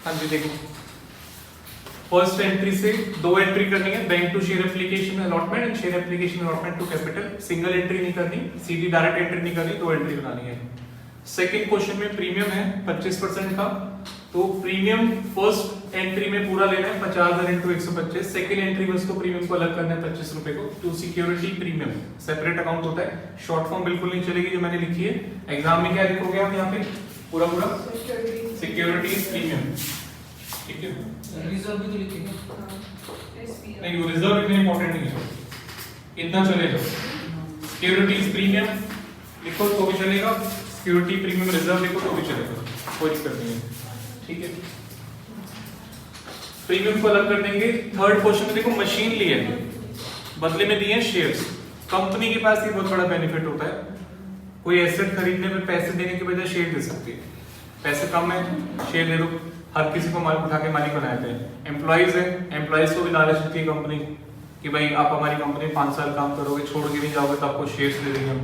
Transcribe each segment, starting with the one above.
हाँ जी देखो, first entry से दो एंट्री करनी है, bank to share application allotment and share application allotment to capital. Single entry नहीं करनी, सीधी डायरेक्ट एंट्री नहीं करनी, दो एंट्री बनानी है। सेकंड क्वेश्चन में प्रीमियम है 25% का, तो प्रीमियम फर्स्ट एंट्री में पूरा लेना है 50,000 इंटू 125, सेकंड एंट्री में उसको प्रीमियम को अलग करना है 25 रुपए को। To security premium separate account होता है, शॉर्ट फॉर्म बिल्कुल नहीं चलेगी जो मैंने लिखी है। एग्जाम में क्या लिखोगे आप यहाँ पे पूरा पूरा सिक्योरिटी प्रीमियम, ठीक है। रिजर्व भी तो लिखेंगे नहीं, वो रिजर्व इतना इंपॉर्टेंट नहीं है, इतना चलेगा। सिक्योरिटीज प्रीमियम लिखो तो भी चलेगा, सिक्योरिटी प्रीमियम रिजर्व लिखो तो भी चलेगा, कोई दिक्कत नहीं है, ठीक है। प्रीमियम को अलग कर देंगे। थर्ड क्वेश्चन में देखो, मशीन ली है, बदले में दिए शेयर्स। कंपनी के पास ये बहुत बड़ा बेनिफिट होता है, कोई एसेट खरीदने में पैसे देने के बजाय शेयर दे सकती है। पैसे कम है, शेयर दे दो। हर किसी को माल उठा के मालिक बनाए थे। एम्प्लॉइज है, एम्प्लॉइज को भी लालच देती है कंपनी कि भाई आप हमारी कंपनी में 5 साल काम करोगे, छोड़ के नहीं जाओगे तो आपको शेयर्स दे देंगे हम,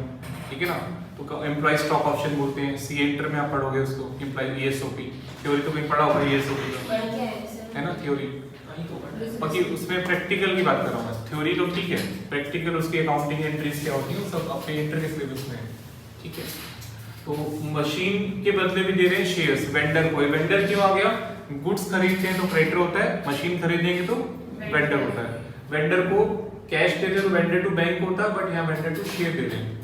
ठीक है ना। तो एम्प्लॉय स्टॉक ऑप्शन बोलते हैं, सी एंटर में आप पढ़ोगे उसको, एम्प्लॉय ईएसओपी थ्योरी तो कहीं पढ़ा होगा ईएसओपी है ना, थ्योरी। बाकी उसमें प्रैक्टिकल की बात कर रहा हूँ मैं, थ्योरी तो ठीक है, प्रैक्टिकल उसकी अकाउंटिंग एंट्रीज क्या होती है सब अपने इंटर के सिलेबस में है, ठीक है। तो मशीन के बदले भी दे रहे हैं शेयर्स वेंडर को। वेंडर क्यों आ गया, गुड्स खरीदते हैं तो क्रेडिटर होता है, मशीन खरीदेंगे तो वेंडर होता है। वेंडर को कैश देते हैं तो वेंडर टू बैंक होता है, बट यहाँ वेंडर टू शेयर देते हैं।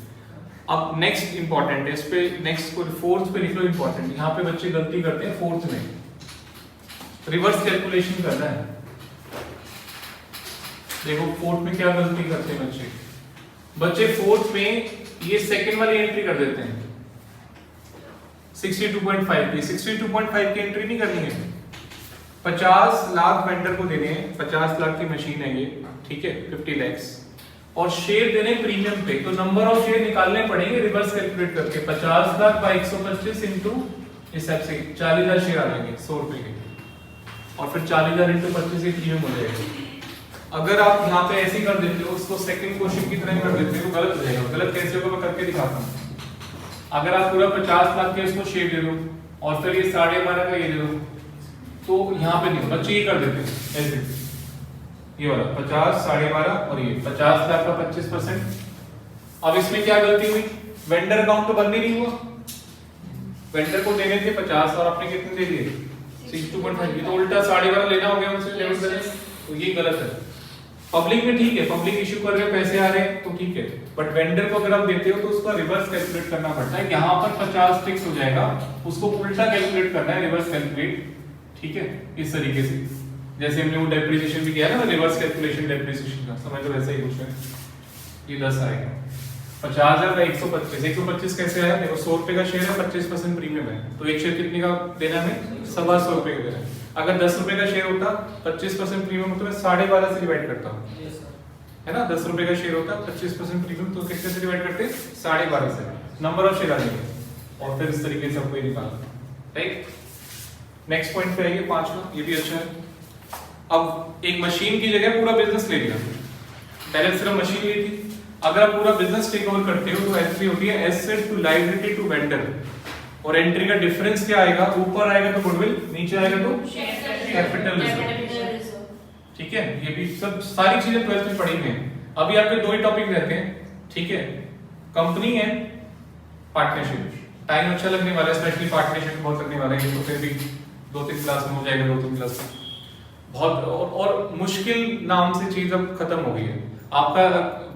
अब नेक्स्ट इंपॉर्टेंट है, इस पे नेक्स्ट को फोर्थ पे लिख लो इंपॉर्टेंट। यहाँ पे बच्चे गलती करते हैं फोर्थ में, रिवर्स कैलकुलेशन करना है। देखो फोर्थ में क्या गलती करते हैं बच्चे, बच्चे फोर्थ में ये सेकंड वाली एंट्री कर देते हैं 62.5 की। 62.5 की एंट्री नहीं करनी है, 50 लाख वेंडर को देने हैं, 50 लाख की मशीन है ये, ठीक है, 50 lakhs, और शेयर देने प्रीमियम पे। तो नंबर ऑफ शेयर निकालने पड़ेंगे रिवर्स कैलकुलेट करके। 50 लाख बाय 125 इंटू हिसाब से 40,000 शेयर आ जाएंगे 100 रुपए के, और फिर 40,000 इंटू 25 ही प्रीमियम हो जाएगा। अगर आप यहाँ पे ऐसे ही कर देते हो, उसको सेकंड क्वेश्चन की तरह कर देते हो, गलत हो जाएगा। गलत कैसे होगा मैं करके दिखाता हूँ। अगर आप पूरा 50 लाख के इसको शेयर दे दो और फिर ये 12.5 का ये दे दो, तो यहाँ पे नहीं, बच्चे ये कर देते हैं ऐसे, ये वाला 50, 12.5 और ये 50 लाख का 25%। अब इसमें क्या गलती हुई, वेंडर अकाउंट तो बंद ही नहीं हुआ, वेंडर को देने थे 50 और आपने कितने दे दिए 62.5, तो उल्टा 12.5 लेना हो गया उनसे लेवल बैलेंस, तो ये गलत है। पब्लिक में ठीक है, पब्लिक इशू कर रहे हैं, पैसे आ रहे हैं तो ठीक है, बट वेंडर को अगर आप देते हो तो उसका रिवर्स कैलकुलेट करना पड़ता है। यहाँ पर 50 फिक्स हो जाएगा, उसको उल्टा कैलकुलेट करना है, रिवर्स कैलकुलेट, ठीक है, इस तरीके से। जैसे हमने वो डेप्रिसिएशन भी किया ना, रिवर्स कैलकुलेशन डेप्रिसिएशन का, समझ लो वैसा ही कुछ है। ये 10 आएगा, 50,000 का 125, 125 कैसे आया, देखो 100 रुपए का शेयर है, 25% प्रीमियम है, तो एक शेयर कितने का देना है, 125 रुपए का देना है। अगर 10 रुपए का शेयर होता, 25% प्रीमियम होता, मैं 12.5 से डिवाइड करता हूँ, है ना। 10 रुपए का शेयर होता, 25% प्रीमियम, तो कितने से डिवाइड करते, 12.5 से, नंबर ऑफ शेयर आ जाएंगे, और फिर इस तरीके से आपको ये निकालना, राइट। नेक्स्ट पॉइंट पे आइए, 5वां, ये भी अच्छा है। अब एक मशीन की जगह पूरा बिजनेस ले लिया, पहले सिर्फ मशीन ली थी। अगर आप पूरा बिजनेस टेक ओवर करते हो तो एंट्री होती है asset to liability to vendor, और एंट्री का डिफरेंस क्या आएगा, ऊपर आएगा तो गुडविल, नीचे आएगा तो कैपिटल रिजर्व, ठीक है। ये भी सब सारी चीजें 12th में पढ़ी हैं। अभी आपके दो ही टॉपिक रहते हैं, ठीक है, कंपनी एंड पार्टनरशिप। टाइम अच्छा लगने वाला है, स्पेशली पार्टनरशिप बहुत लगने वाला है, तो फिर भी 2-3 क्लास में हो जाएगा, 2-3 क्लास में बहुत। और मुश्किल नाम से चीज अब खत्म हो गई है। आपका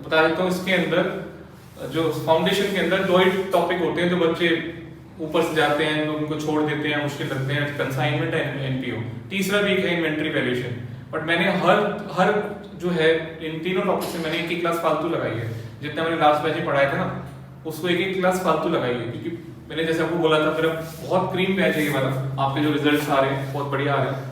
बता देता हूँ, इसके अंदर जो फाउंडेशन के अंदर 2 ही टॉपिक होते हैं जो बच्चे ऊपर से जाते हैं, लोग उनको छोड़ देते हैं, मुश्किल लगते हैं, कंसाइनमेंट एंड एनपीओ। तीसरा वीक है इन्वेंटरी वैल्यूएशन, बट मैंने हर जो है इन तीनों टॉपिक से मैंने एक ही क्लास फालतू लगाई है। जितना मैंने लास्ट बैच में पढ़ाया था ना, उसको एक क्लास फालतू लगाई है, क्योंकि मैंने जैसे आपको बोला था, मेरा बहुत क्रीम बैच है ये वाला, आपके जो रिजल्ट्स आ रहे हैं बहुत बढ़िया आ रहे हैं।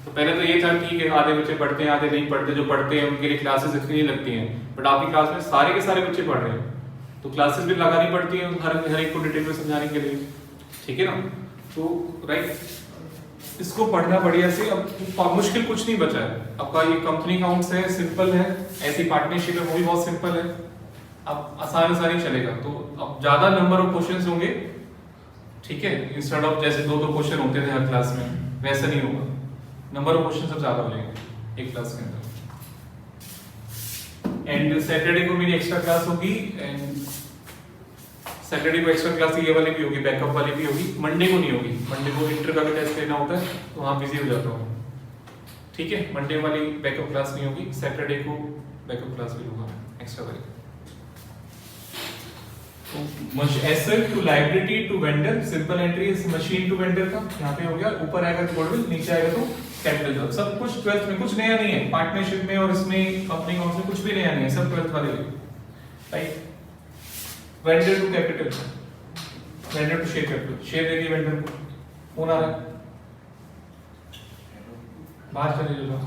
तो पहले तो ये था ठीक है, आधे बच्चे पढ़ते हैं, आधे नहीं पढ़ते, जो पढ़ते हैं उनके लिए क्लासेस इतनी लगती हैं, बट आपकी क्लास में सारे के सारे बच्चे पढ़ रहे हैं, तो क्लासेस भी लगानी पड़ती है हर एक को डिटेल में समझाने के लिए, ठीक है ना। तो राइट, इसको पढ़ना बढ़िया से। अब मुश्किल कुछ नहीं बचा है आपका, ये कंपनी अकाउंट्स है, सिंपल है, ऐसी पार्टनरशिप है वो भी बहुत सिंपल है, अब आसानी चलेगा। तो अब ज्यादा नंबर ऑफ क्वेश्चंस होंगे, ठीक है, इंस्टेड ऑफ जैसे 2-2 क्वेश्चन होते थे हर क्लास में। वैसा नहीं होगा, नंबर ऑफ क्वेश्चन सब ज्यादा हो जाएंगे एक क्लास के अंदर। एंड सैटरडे को मेरी एक्स्ट्रा क्लास होगी, एंड सैटरडे को एक्स्ट्रा क्लास ये वाली भी होगी, बैकअप वाली भी होगी। मंडे को नहीं होगी, मंडे को इंटर का भी टेस्ट लेना होता है तो वहाँ बिजी हो जाता हूँ, ठीक है। मंडे वाली बैकअप क्लास नहीं होगी, सैटरडे को बैकअप क्लास भी होगा एक्स्ट्रा वाली। Asset to liability to vendor, simple entry is machine to vendor का यहाँ पे हो गया, ऊपर आएगा तो गुडविल, नीचे आएगा तो कैपिटल। सब कुछ 12th में, कुछ नया नहीं है पार्टनरशिप में और इसमें कंपनी अकाउंट में कुछ भी नया नहीं है, सब 12th वाले right. Vendor to capital, vendor to share capital, share देगी वेंडर को। कौन आ रहा है? बाहर चले जाओ।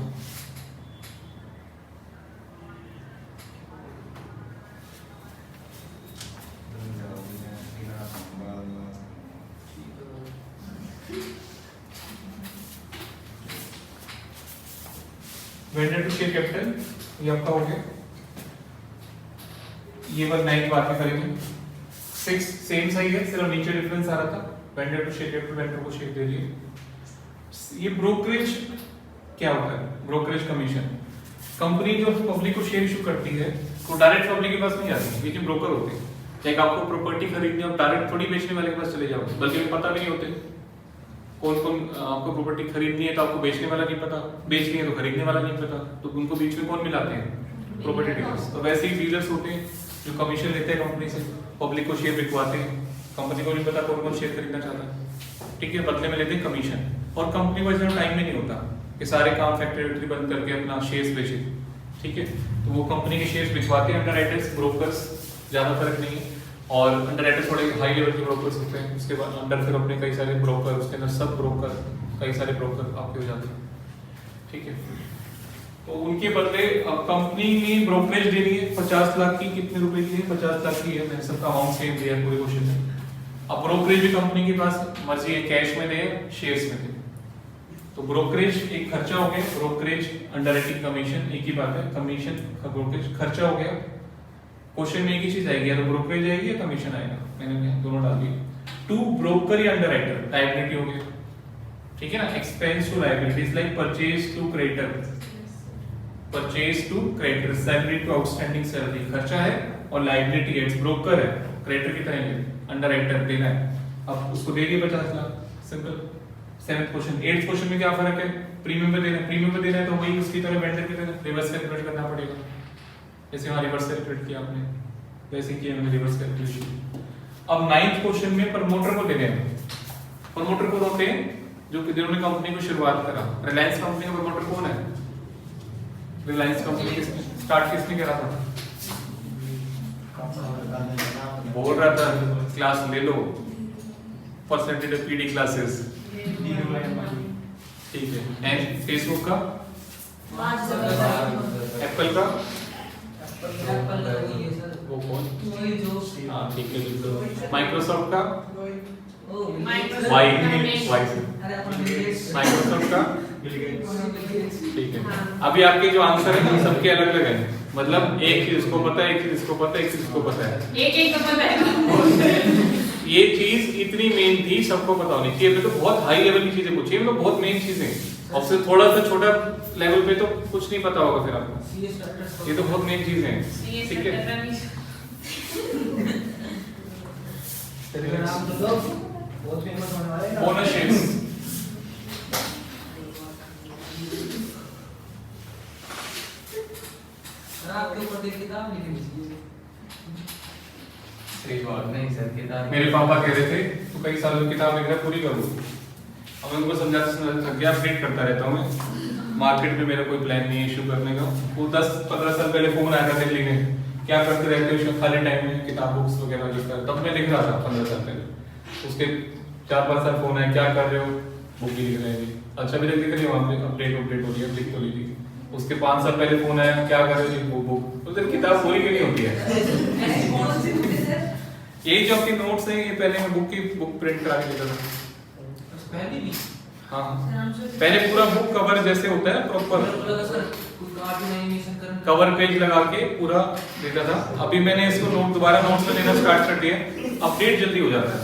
वेंडर टू शेयर कैपिटल ये आपका हो गया, ये बार 9 बार में करेंगे। 6 सेम सही है, सिर्फ नीचे डिफरेंस आ रहा था। Vendor to share capital, vendor को शेयर दे दिए। ये ब्रोकरेज क्या होता है? Brokerage commission. कंपनी जो पब्लिक को शेयर इशू करती है वो डायरेक्ट पब्लिक के पास नहीं जाती, ये जो ब्रोकर होते हैं। लाइक आपको प्रॉपर्टी खरीदनी है, डायरेक्ट थोड़ी बेचने वाले के पास चले जाओ, बल्कि उन्हें पता भी नहीं होते कौन कौन आपको प्रॉपर्टी खरीदनी है, तो आपको बेचने वाला नहीं पता, बेचनी है तो खरीदने वाला नहीं पता, तो उनको बीच में कौन मिलाते हैं? Property dealers. तो वैसे ही डीलर्स होते हैं जो कमीशन लेते हैं कंपनी से, पब्लिक को शेयर बिकवाते हैं, कंपनी को नहीं पता कौन कौन शेयर खरीदना चाहता है, ठीक है, बदले में लेते हैं कमीशन। और कंपनी को इतना टाइम ही नहीं होता कि सारे काम फैक्ट्री बंद करके अपना शेयर्स बेचे, ठीक है। तो वो कंपनी के शेयर्स बिकवाते हैं अंडरराइटर्स, ब्रोकर्स, ज्यादा फर्क नहीं है। और अंडरराइटर्स थोड़े हाई लेवल के ब्रोकर्स होते हैं, उसके बाद अंडर फिर अपने कई सारे ब्रोकर, उसके अंदर सब ब्रोकर, कई सारे ब्रोकर आपके हो जाते हैं, ठीक है। तो उनके बदले अब कंपनी ने ब्रोकरेज देनी है 50 लाख की, कितने रुपए की है? 50 लाख की है, मैंने सबका अमाउंट सेम दिया है पूरे क्वेश्चन में। अब ब्रोकरेज भी कंपनी के पास मर्जी है, कैश में दे, शेयर्स में दे। तो ब्रोकरेज एक खर्चा हो गया, ब्रोकरेज अंडरराइटिंग कमीशन एक ही बात है, कमीशन का ब्रोकरेज खर्चा हो गया। क्वेश्चन में एक ही चीज आएगी, या तो ब्रोकरेज आएगी या कमीशन आएगा, मैंने दोनों डाल दिए। टू ब्रोकर या अंडरराइटर, लायबिलिटी हो गया, ठीक है ना। Expense to liability is like purchase to creditor, purchase to creditor, salary to outstanding salary, खर्चा है, और लायबिलिटी है, ब्रोकर है, क्रेडिटर की तरह है, अंडरराइटर देना है। अब उसको दे दिए 50 lakh, simple. 7th question. 8th question में क्या फर्क है? प्रीमियम पे देना है, प्रीमियम पे देना है तो वही उसकी तरह वेंडर की तरह रिवर्स कैलकुलेट करना पड़ेगा। जैसे वहां रिवर्स कैलकुलेट किया आपने, वैसे किया मैंने रिवर्स कैलकुलेशन। अब 9th क्वेश्चन में प्रमोटर को देने हैं। प्रमोटर को होते हैं जो जिन्होंने कंपनी को शुरुआत करा। रिलायंस कंपनी का प्रमोटर कौन है? रिलायंस कंपनी के स्टार्ट किसने करा था? बोल रहा था क्लास ले लो, परसेंटेज ऑफ पीडी क्लासेस, ठीक है। एंड फेसबुक का, एप्पल का, वो कौन? हाँ ठीक है। माइक्रोसॉफ्ट का, माइक्रोसॉफ्ट का, ठीक है। अभी आपके जो आंसर है ना सबके अलग अलग है, मतलब एक चीज इसको पता है, एक चीज इसको पता है, एक चीज इसको पता है, एक तो पता है। ये चीज इतनी मेन थी, सबको पता होनी चाहिए। तो बहुत हाई लेवल की चीजें पूछी, मतलब बहुत मेन चीजें, और फिर थोड़ा सा छोटा लेवल पे तो कुछ नहीं पता होगा फिर आपको। ये तो बहुत मेन चीजें हैं, ठीक है। बोनस शेयर्स, आपके ऊपर देख किताब लिखी है। सही बात नहीं सर, किताब मेरे पापा कह रहे थे तो कई सालों की किताब लिख रहा पूरी करूँ। अब मैं उनको समझाते थक गया, अपडेट करता रहता हूँ मैं। मार्केट में मेरा कोई प्लान नहीं है इशू करने का। वो 10-15 साल पहले फोन आया था दिल्ली में, क्या करते रहते हो खाली टाइम में? किताब बुक्स वगैरह लिखता है। तब मैं लिख रहा था 15 साल पहले। उसके 4-5 साल फोन आया, क्या कर रहे हो? बुक भी लिख रहे हैं। अच्छा भी लिख रही हूँ, अपडेट हो रही है, लिख तो लीजिए। उसके 5 साल पहले फोन आया, क्या कर रहे हो? वो बुक। तो फिर किताब पूरी क्यों नहीं होती है? ये जो आपके नोट्स हैं, ये पहले मैं बुक प्रिंट करा के देता था। पहले भी हाँ, पहले पूरा बुक कवर जैसे होता है प्रॉपर कवर पेज लगा के पूरा देता था। अभी मैंने इसको दोबारा नोट्स में देना स्टार्ट कर दिया, अपडेट जल्दी हो जाता है।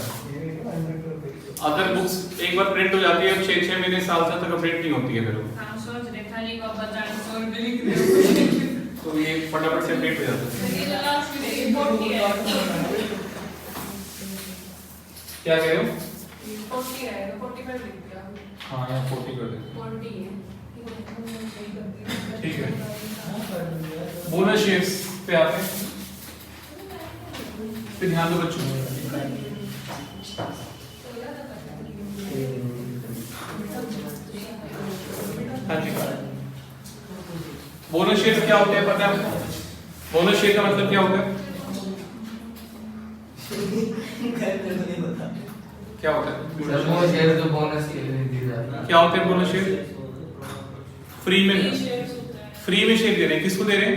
अदर बुक्स एक बार प्रिंट हो जाती है 6 महीने साल तक अपडेट नहीं होती है फिर वो। हम सोच रहे खाली को बताने सो लिख दे तो ये फटाफट से अपडेट हो जाता है। ये लास्ट में रिपोर्ट किया है क्या कह रहे हो? 40 है 45 लिख दिया हाँ यहाँ 40 कर देते 40 है हैं। ठीक है बोनस शेयर्स पे आते हैं। पे ध्यान दो बच्चों। हाँ जी बोनस शेयर क्या होते हैं पता है आपको? बोनस शेयर का मतलब क्या होता है? क्या होता है? सर वो शेयर जो बोनस के लिए दिए जाते हैं। क्या होते हैं बोनस शेयर? फ्री में फ्री में शेयर दे रहे हैं। किसको दे रहे हैं?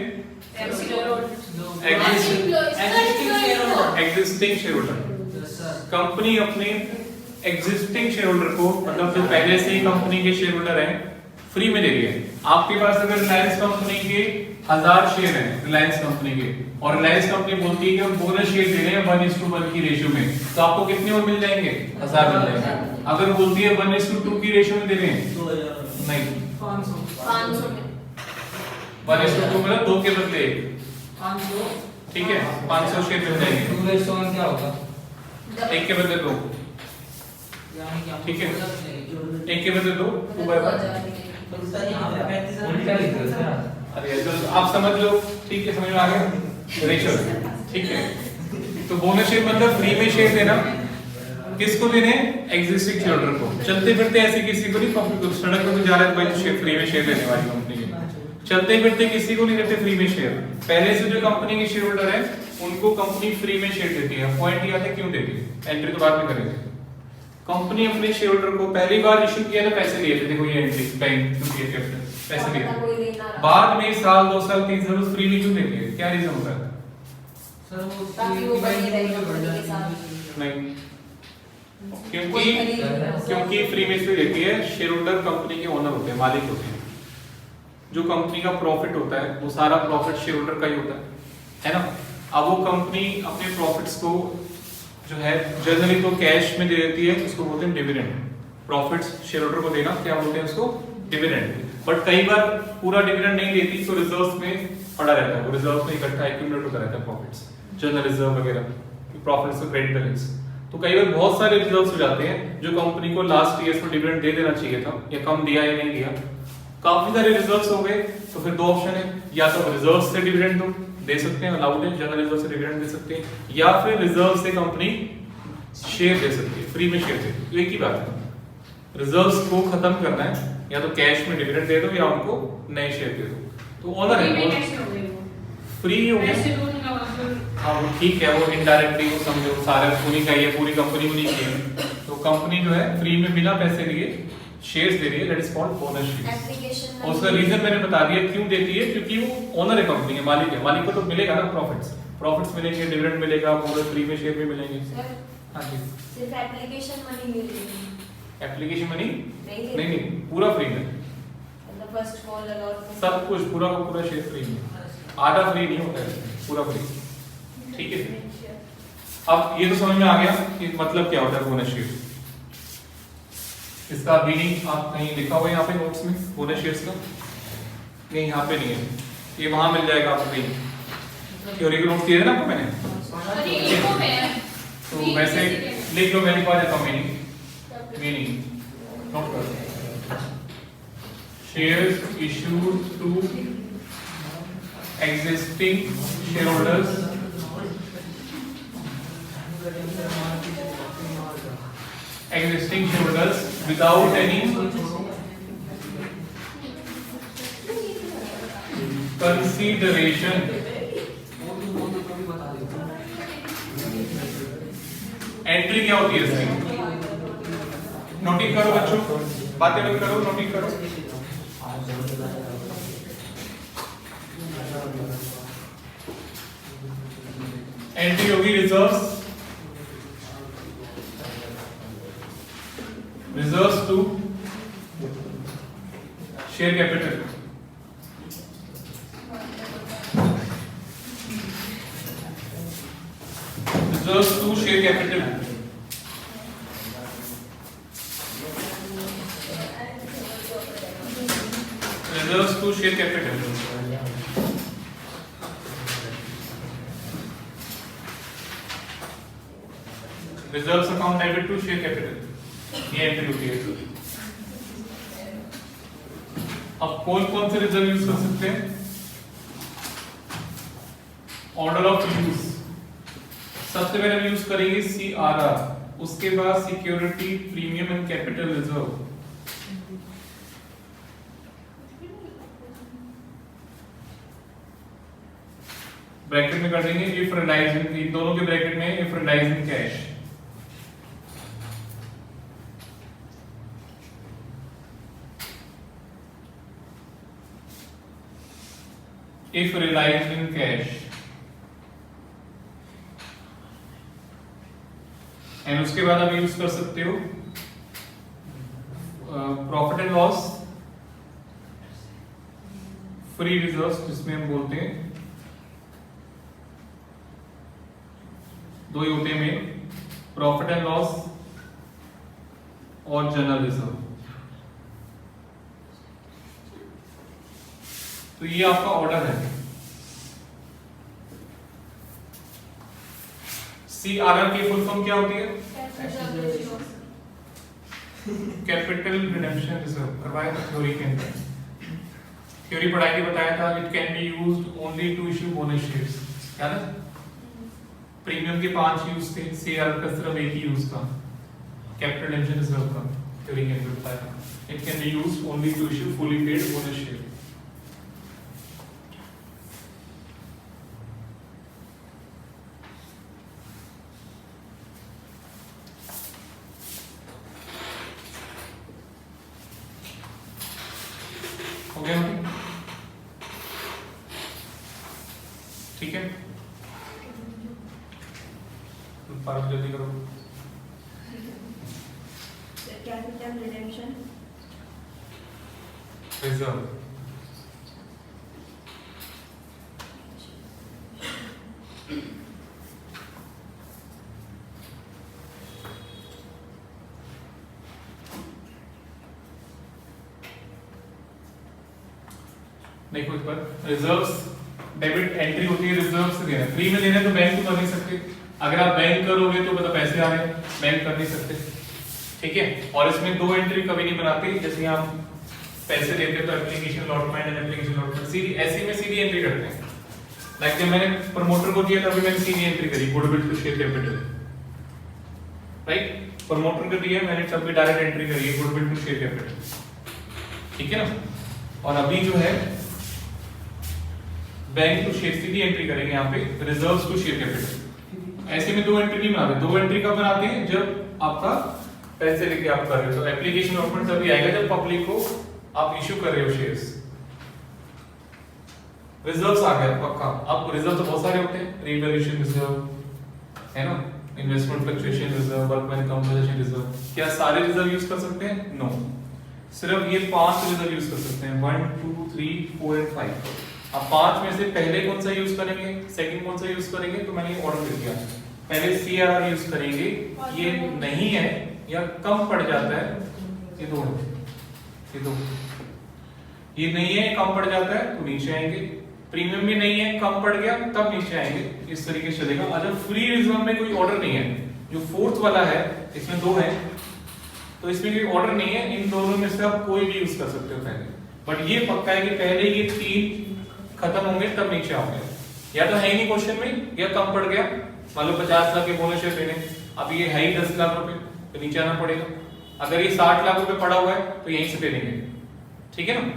Existing share holder. कंपनी अपने एग्जिस्टिंग शेयर होल्डर को मतलब जो पहले से ही कंपनी के शेयर होल्डर हैं फ्री में दे रही है। आपके पास अगर रिलायंस कंपनी के 1000 शेयर हैं रिलायंस कंपनी के और रिलायंस कंपनी बोलती है कि हम बोनस शेयर दे रहे हैं 1:1 की रेशियो में तो आपको कितने और मिल जाएंगे? 1000 मिल जाएंगे। अगर बोलती है 1:2 की रेशियो में दे रहे हैं 2000 नहीं 500 में 1:2 मतलब 2 के बदले 500 ठीक है 500 शेयर मिल जाएंगे। 2:1 क्या होगा? 1 के बदले 2 ठीक है 1 के बदले 2 2/1 उल्टा लिख दो सर। अरे तो आप समझ लो ठीक है समझ में आ गया रेशियो ठीक है। तो बोनस शेयर मतलब फ्री में शेयर देना। किसको देने? एग्जिस्टिंग शेयर होल्डर को। चलते फिरते ऐसे किसी को नहीं सड़क पर तो जा रहा है भाई शेयर फ्री में शेयर देने वाली कंपनी के चलते फिरते किसी को नहीं देते फ्री में शेयर। पहले से जो कंपनी के शेयर होल्डर है उनको कंपनी फ्री में शेयर देती है। पॉइंट ये आता है क्यों देती है एंट्री तो बाद में करेंगे। कंपनी अपने शेयर होल्डर को पहली बार इशू किया था पैसे लिए थे देखो ये एंट्री बैंक पैसे लिए बाद में साल 2 साल 3 साल फ्री में क्यों देती है? क्या रीजन होता है? सर वो ताकि वो बनी रहे कंपनी के साथ। नहीं क्योंकि फ्री में इसलिए देती है शेयर होल्डर कंपनी के ओनर होते हैं मालिक होते हैं। जो कंपनी का प्रॉफिट होता है वो सारा प्रॉफिट शेयर होल्डर का ही होता है ना। अब वो कंपनी अपने प्रॉफिट्स को जो है जनरली तो कैश में दे देती है उसको बोलते हैं डिविडेंड। प्रॉफिट्स शेयर होल्डर को देना क्या बोलते हैं उसको? डिविडेंड। बट कई बार पूरा डिविडेंड नहीं देती तो रिजर्व्स में पड़ा रहता है। वो रिजर्व्स में इकट्ठा एक्यूमुलेट होता रहता है प्रॉफिट्स जनरल रिजर्व वगैरह प्रॉफिट्स का क्रेडिट बैलेंस। तो कई बार बहुत सारे रिजर्व्स हो जाते हैं जो कंपनी को लास्ट ईयर में डिविडेंड दे देना चाहिए था या कम दिया या नहीं दिया। काफी सारे रिजर्व्स हो गए तो फिर 2 ऑप्शन है या तो रिजर्व से डिविडेंड दो दे सकते हैं अलाउड है जनरल रिजर्व से डिविडेंड दे सकते हैं या फिर रिजर्व से कंपनी शेयर दे सकती है फ्री में शेयर दे सकती है। एक ही बात है रिजर्व्स को खत्म करना है या तो कैश में डिविडेंड दे दो या उनको नए शेयर दे दो। तो ओनर है फ्री हो गया। हाँ वो ठीक है वो इनडायरेक्टली वो समझो सारे उन्हीं का ही है पूरी कंपनी उन्हीं की है। तो कंपनी जो है फ्री में बिना पैसे लिए शेयर्स दे रही है that is called bonus shares. और उसका रीजन मैंने बता दिया क्यों देती है क्योंकि वो ओनर है कंपनी के मालिक है। मालिक को तो मिलेगा ना प्रॉफिट्स मिलेंगे डिविडेंड मिलेगा बोनस फ्री में शेयर भी मिलेंगे। हाँ जी सिर्फ एप्लीकेशन मनी मिल रही है एप्लीकेशन मनी नहीं पूरा फ्री में मतलब फर्स्ट कॉल लगा सब कुछ पूरा का पूरा शेयर फ्री में। आधा फ्री नहीं होता है पूरा फ्री ठीक है। अब ये तो समझ में आ गया कि मतलब क्या होता है बोनस शेयर। इसका मीनिंग आप कहीं लिखा हुआ है यहाँ पे नोट्स में बोनस शेयर्स का? नहीं यहाँ पे नहीं है ये वहां मिल जाएगा आपको कहीं थ्योरी के नोट्स दिए थे ना आपको मैंने। तो वैसे लिख लो मैं लिखवा देता हूँ मीनिंग नोट करो। Shares issued to existing share holders without any consideration entry क्या होती है इसकी? नोटिंग करो बच्चों बातें मत करो नोटिंग करो। एंट्री होगी reserves to share capital reserves to share capital reserves to share capital, reserves account debit to share capital, ये एंट्री होती है। अब कौन कौन से रिजर्व यूज कर सकते हैं? ऑर्डर ऑफ यूज, सबसे पहले हम यूज करेंगे CRR, उसके बाद security premium and capital reserve. Bracket में कर देंगे इफ रिलाइज इन दोनों के ब्रैकेट में if realise in cash, if realized in cash, and उसके बाद आप यूज कर सकते हो profit and loss free reserves, जिसमें हम बोलते हैं दो ही होते हैं मेन, प्रॉफिट एंड लॉस और जनरल रिजर्व। तो ये आपका ऑर्डर है। CRR की फुल फॉर्म क्या होती है? Capital redemption reserve. करवाया था थ्योरी के अंदर, थ्योरी पढ़ाई के बताया था it can be used only to issue bonus shares, क्या ना? प्रीमियम के 5 यूज थे, CRR का सिर्फ एक ही यूज था, कैपिटल रिडेम्पशन रिजर्व का। थ्योरी के अंदर बताया था it can be used only to issue fully paid bonus share. हो गया? ठीक है, पार्ट जल्दी करो। कैपिटल रिडेम्पशन रिजर्व, देखो इस पर रिजर्व्स डेबिट एंट्री होती है, रिजर्व से देना, फ्री में देना तो बैंक तो कर नहीं सकते, अगर आप बैंक करोगे तो मतलब पैसे आ रहे हैं, बैंक कर नहीं सकते, ठीक है। और इसमें दो एंट्री कभी नहीं बनाते, जैसे हम पैसे देते हैं तो application allotment and application allotment सीधी ऐसे में सीधी एंट्री करते हैं। लाइक जब मैंने प्रमोटर को दिया तभी मैंने सीधी एंट्री करी goodwill to share capital, right. Promoter को दिया मैंने तब भी डायरेक्ट एंट्री करी है गुडविल टू शेयर कैपिटल, ठीक है ना। और अभी जो है बैंक टू शेयर सीधी एंट्री करेंगे यहाँ पे रिजर्व्स टू शेयर कैपिटल। ऐसे में दो एंट्री नहीं बनाते, दो एंट्री कब बनाते हैं जब आपका पैसे लेके आप कर रहे हो, तो एप्लीकेशन अलॉटमेंट तभी आएगा जब पब्लिक को आप इशू कर रहे हो शेयर्स। रिजर्व्स आ गया पक्का। अब रिजर्व तो बहुत सारे होते हैं, रिवैल्यूएशन रिजर्व है ना, investment fluctuation reserve, workman compensation reserve. क्या सारे रिजर्व यूज कर सकते हैं? नो, सिर्फ ये 5 रिजर्व यूज कर सकते हैं, 1 2 3 4 एंड 5। अब 5 में से पहले कौन सा यूज करेंगे, सेकंड कौन सा यूज करेंगे, तो मैंने ऑर्डर कर दिया। पहले CRR यूज करेंगे, ये नहीं है या कम पड़ जाता है, ये दो ये नहीं है कम पड़ जाता है तो नीचे आएंगे, प्रीमियम भी नहीं है कम पड़ गया तब नीचे आएंगे, इस तरीके से चलेगा। अगर फ्री रिजर्व में कोई ऑर्डर नहीं है, जो फोर्थ वाला है इसमें 2 है तो इसमें कोई ऑर्डर नहीं है, इन दोनों में से आप कोई भी यूज कर सकते हो पहले, बट ये पक्का है कि पहले ये 3 खत्म होंगे तब नीचे आओगे। या तो है ही नहीं क्वेश्चन में, या कम पड़ गया, मान लो 50 लाख के बोनस शेयर देने, अब ये है ही 10 लाख रुपए तो नीचे आना पड़ेगा। अगर ये 60 लाख रुपए पड़ा हुआ है तो यहीं से दे देंगे, ठीक है ना।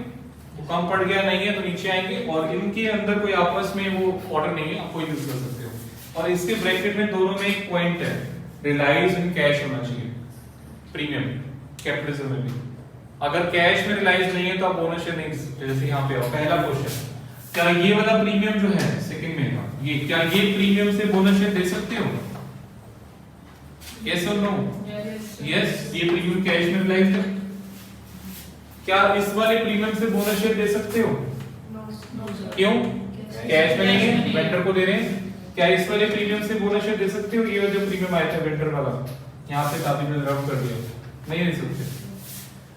तो कम पड़ गया नहीं है तो नीचे आएंगे, और इनके अंदर कोई आपस में वो ऑर्डर नहीं है, आप कोई यूज कर सकते हो। और इसके ब्रैकेट में दोनों में एक पॉइंट है, रिलाइज इन कैश होना चाहिए प्रीमियम कैपिटल में भी। अगर कैश में रिलाइज नहीं है तो आप बोनस शेयर नहीं दे सकते। जैसे यहाँ पे पहला क्वेश्चन, क्या ये वाला प्रीमियम जो है सेकंड में का, ये क्या ये प्रीमियम से बोनस शेयर दे सकते हो? यस और नो? यस, ये प्रीमियम कैश में रिलाइज है। क्या इस वाले प्रीमियम से बोनस शेयर दे सकते हो? क्यों? कैश में नहीं है, वेंडर को दे रहे हैं। क्या इस वाले प्रीमियम से बोनस शेयर दे सकते हो? ये जो प्रीमियम आया था वेंडर वाला, यहाँ पे काफी मैंने रब कर दिया, नहीं दे सकते।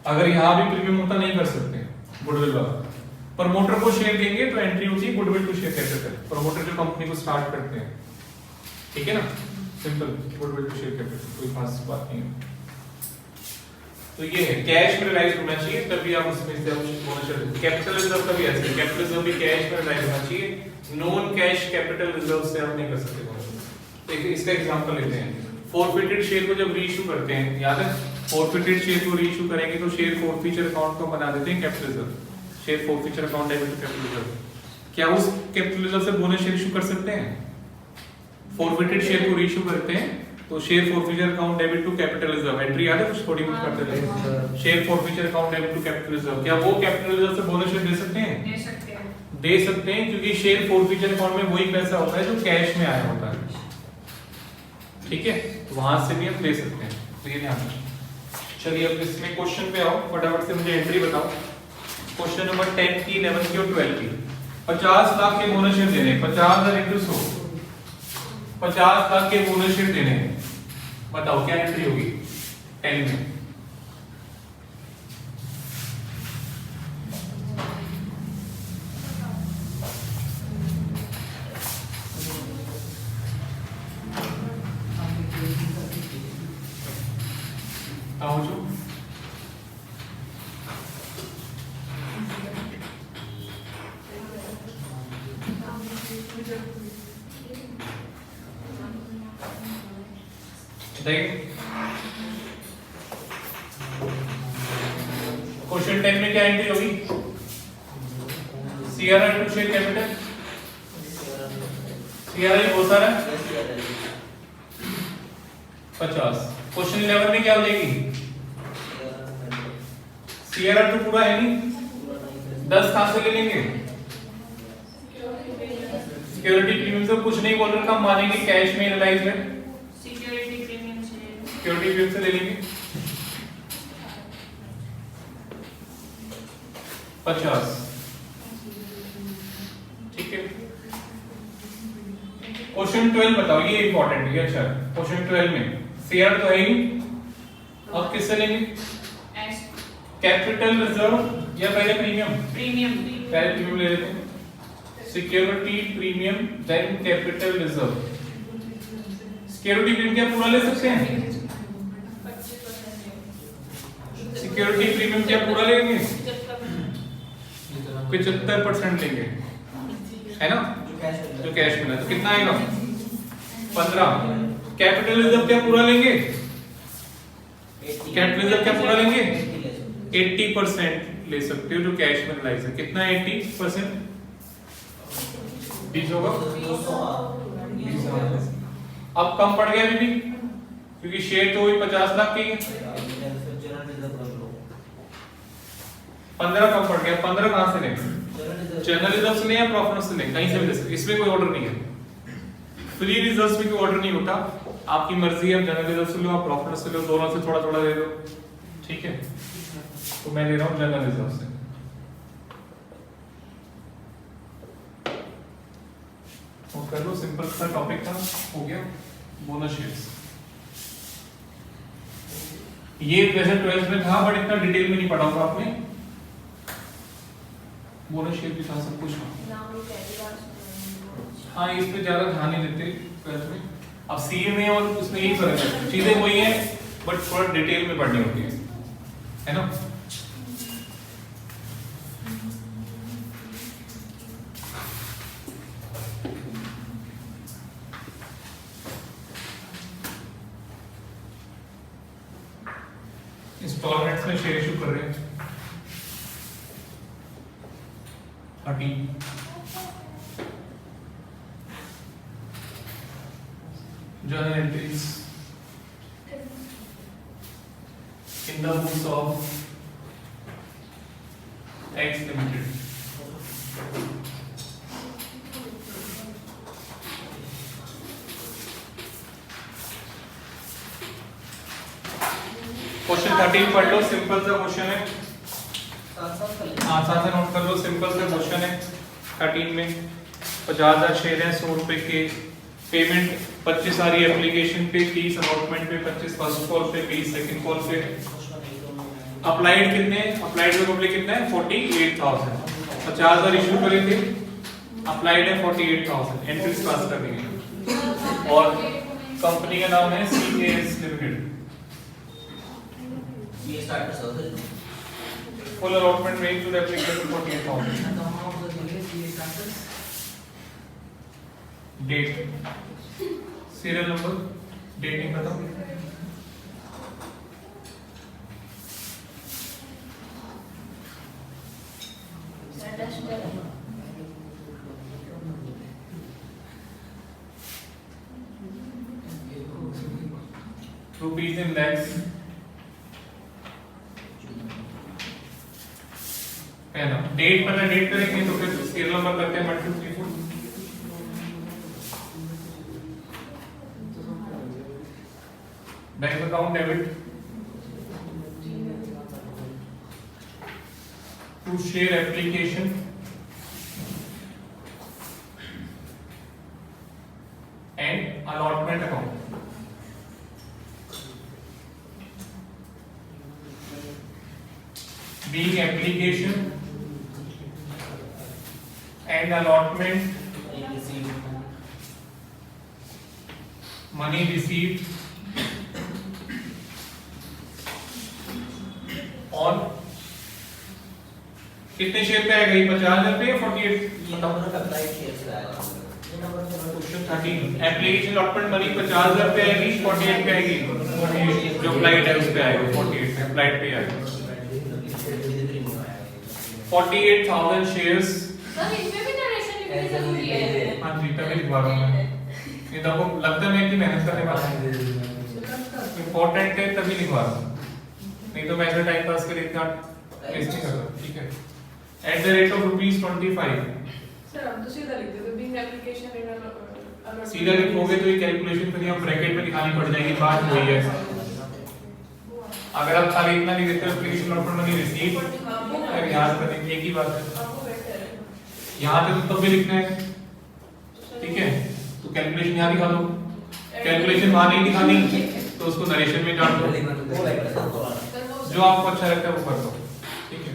अगर यहाँ भी प्रीमियम होता नहीं कर सकते गुडविल वाला, प्रमोटर को शेयर देंगे तो एंट्री होती है goodwill to share capital, promoter जो कंपनी को स्टार्ट करते हैं, ठीक है ना, simple goodwill to share capital, कोई खास बात नहीं है। तो ये है कैश में रिलाइज होना चाहिए तभी आप उसमें से बोनस शेयर, कैपिटल रिजर्व का भी ऐसे है, कैपिटल रिजर्व भी कैश में रिलाइज होना चाहिए, नॉन कैश कैपिटल रिजर्व से आप नहीं कर सकते बोनस। देखिए इसका एग्जांपल लेते हैं, फॉरफिटेड शेयर को जब रीइश्यू करते हैं, याद है फॉरफिटेड शेयर को रीइश्यू करेंगे तो शेयर फॉरफीचर अकाउंट को बना देते हैं capital reserve, share forfeiture account debit to capital reserve. क्या उस कैपिटल रिजर्व से बोनस शेयर इशू कर सकते हैं? फॉरफिटेड शेयर को रीइश्यू करते हैं तो share forfeiture account debit to capital reserve, entry याद है कुछ थोड़ी बहुत करते थे, share forfeiture account debit to capital reserve, क्या वो कैपिटल रिजर्व से बोनस शेयर दे सकते हैं? दे सकते हैं, दे सकते हैं, क्योंकि शेयर फॉरफीचर अकाउंट में वही पैसा होता है जो कैश में आया होता है, ठीक है, तो वहां से भी हम दे सकते हैं, तो ये ध्यान रखिए। चलिए अब इसमें क्वेश्चन पे आओ, फटाफट से मुझे एंट्री बताओ। क्वेश्चन नंबर 10 की, 11 की और 12 की। 50 लाख के बोनस शेयर देने, 50,000 इंटू 100, 50 लाख के बोनस शेयर देने हैं, बताओ क्या एंट्री होगी 10 में? आओ जो क्वेश्चन 10 में क्या एंट्री होगी? CRR to share capital, CRR बहुत सारा 50। क्वेश्चन 11 में क्या हो जाएगी? सीआरआर तो पूरा है नहीं, 10 कहां से ले लेंगे? सिक्योरिटी प्रीमियम से कुछ नहीं बोल रखा, मानेंगे कैश में रिलाइज है, सिक्योरिटी प्रीमियम से सिक्योरिटी प्रीमियम से ले लेंगे 50, ठीक है। क्वेश्चन 12 बताओ, ये इंपॉर्टेंट है, अच्छा क्वेश्चन 12 में सीआर तो है ही, अब किससे लेंगे? कैपिटल रिजर्व या पहले प्रीमियम? प्रीमियम, पहले प्रीमियम ले लेते हैं, security premium then capital reserve. Security premium क्या पूरा ले सकते हैं? सिक्योरिटी प्रीमियम क्या पूरा लेंगे? 75% लेंगे, है ना, जो कैश मिला, तो कितना आएगा? 15। कैपिटल रिजर्व क्या पूरा लेंगे? कैपिटल रिजर्व क्या पूरा लेंगे? 80% ले सकते हो जो कैश में रिलाइज है, कितना 80%? 20 होगा, 20 अब कम पड़ गया अभी भी, क्योंकि शेयर तो वही 50 लाख के ही है, 15 कम पड़ गया, 15 कहां से लेंगे? जनरल रिजर्व से लें या प्रॉफिट से लें, कहीं से भी ले सकते, इसमें कोई ऑर्डर नहीं है, फ्री रिजर्व्स में कोई ऑर्डर नहीं होता, आपकी मर्जी है, आप जनरल रिजर्व से लो, आप प्रॉफिट से लो, दोनों से थोड़ा थोड़ा ले लो, ठीक है। तो मैं ले रहा हूं जनरल रिजर्व से, और कर लो, सिंपल सा टॉपिक था, हो गया बोनस शेयर्स। ये वैसे 12th में था बट इतना डिटेल में नहीं पढ़ा होगा आपने, बोनस शेयर भी था, सब कुछ था। हाँ, इस पे ज्यादा ध्यान नहीं देते 12th में। अब सीए में और उसमें यही फर्क है, चीजें वही है बट थोड़ा डिटेल में पढ़नी होती है ना। इंस्टॉलमेंट्स में शेयर इशू कर रहे हैं 13। journal entries in the books of X Limited. Question 13 पढ़ लो, सिंपल सा क्वेश्चन है, हाँ साथ नोट कर लो, सिंपल सा क्वेश्चन है। 13 में 50,000 शेयर है, 100 रुपए के, पेमेंट 25 आ रही है एप्लीकेशन पे, 30 अलॉटमेंट पे, 25 फर्स्ट कॉल पे, 20 सेकंड कॉल पे। अप्लाइड कितने? अप्लाइड पे पब्लिक कितना है? 48,000। 50,000 इशू करे थे, अप्लाइड है 48,000, एंट्रीज पास करनी है। और कंपनी का नाम है CAS लिमिटेड। ये स्टार्टर्स होते हैं। Full allotment range to application 48,000। तो हम लोग बोलेंगे ये starters date, serial number, dating बताओ। रुपीज इन लैक्स, है ना। डेट पहले डेट करेंगे तो फिर सीरियल नंबर करते हैं 1 2 3 4। Bank account debit to share application and allotment account. Being application and allotment, money received on कितने शेयर पे आएगा? ये 50,000 पे या 48? ये नंबर का अप्लाई शेयर से आएगा। ये नंबर का क्वेश्चन 13 एप्लीकेशन अलॉटमेंट मनी 50,000 पे आएगी, 48 पे आएगी। 48 जो अप्लाइड है उस पे आएगा, 48 अप्लाइड पे आएगा। 48,000 शेयर्स। सर इसमें भी नरेशन लिखनी जरूरी है। हाँ जी, तभी लिखवा रहा हूँ मैं। ये तो आपको लगता है कि मेहनत करने वाला है, इम्पोर्टेंट है तभी लिखवा रहा हूँ, नहीं तो मैं ऐसे टाइम पास के लिए इतना टेस्ट नहीं करता। ठीक है, eight the rate of ₹25। Sir हम तो सीधा लिख देते बिंग एप्लीकेशन इन सीधा लिखोगे तो ये कैलकुलेशन फिर यहाँ ब्रैकेट में दिखानी पड़ जाएगी, बात वही है। अगर आप खाली इतना लिख देते हो एप्लीकेशन अलॉटमेंट मनी रिसीव, फिर याद करने एक ही बात है, यहाँ पे तो तब भी लिखना है। ठीक है, तो कैलकुलेशन यहाँ दिखा दो, कैलकुलेशन वहाँ नहीं दिखानी तो उसको नरेशन में डाल दो, जो आपको अच्छा लगता है वो कर दो। ठीक है,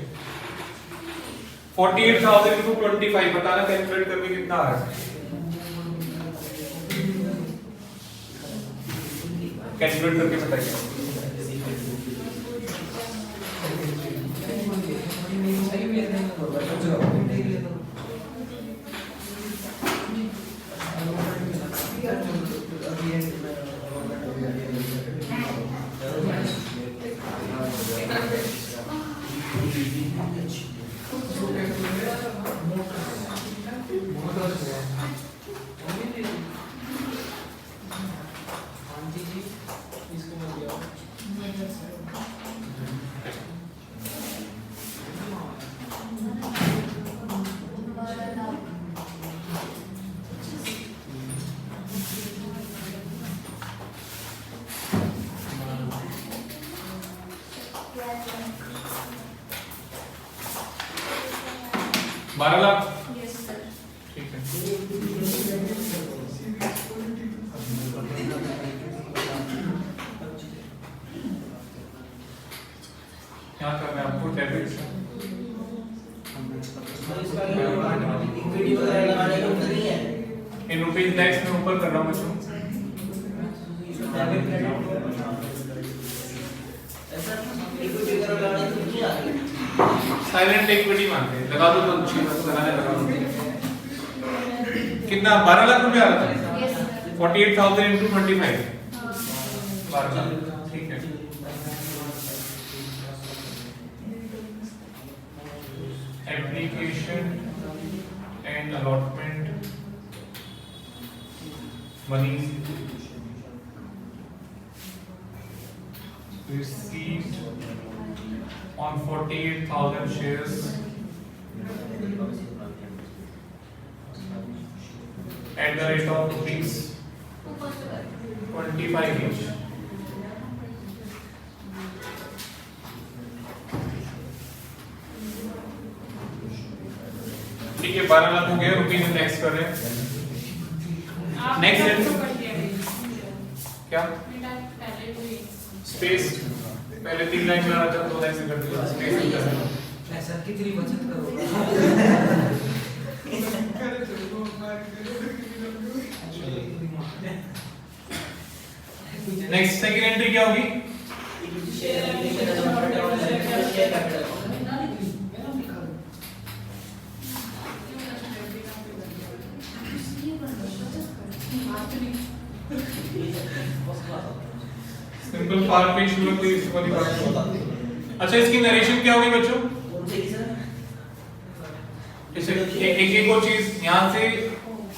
48,000 into 25 बताना कैलकुलेट करके कितना आ रहा है। कैलकुलेट करके बताइए। बारह लाख। Yes, sir. ठीक है, क्या करना है आपको? डेबिट इन रुपीज लैक्स में ऊपर कर रहा हूँ बच्चों। साइलेंट इक्विटी मांगते हैं, लगा दो तो अच्छी बात, लगाने लगा दो। कितना? 12 लाख रुपए आ रहा था। Yes, sir. 48,000 into 25, 12 लाख। ठीक है, application and allotment money received on 48,000 shares at the rate of rupees 25 each. ठीक है, 12 लाख हो गया। रुपीज नेक्स्ट कर रहे हैं। Next क्या स्पेस? पहले 3 लाइन में आ रहा था, 2 लाइन से कर दिया। स्पेस पैसा कितनी बचत करोगे? नेक्स्ट सेकंड एंट्री क्या होगी? Share capital. सिंपल फार पे शुरू हुई इस वाली बात। अच्छा इसकी नरेशन क्या होगी बच्चों? इसे एक और चीज यहाँ से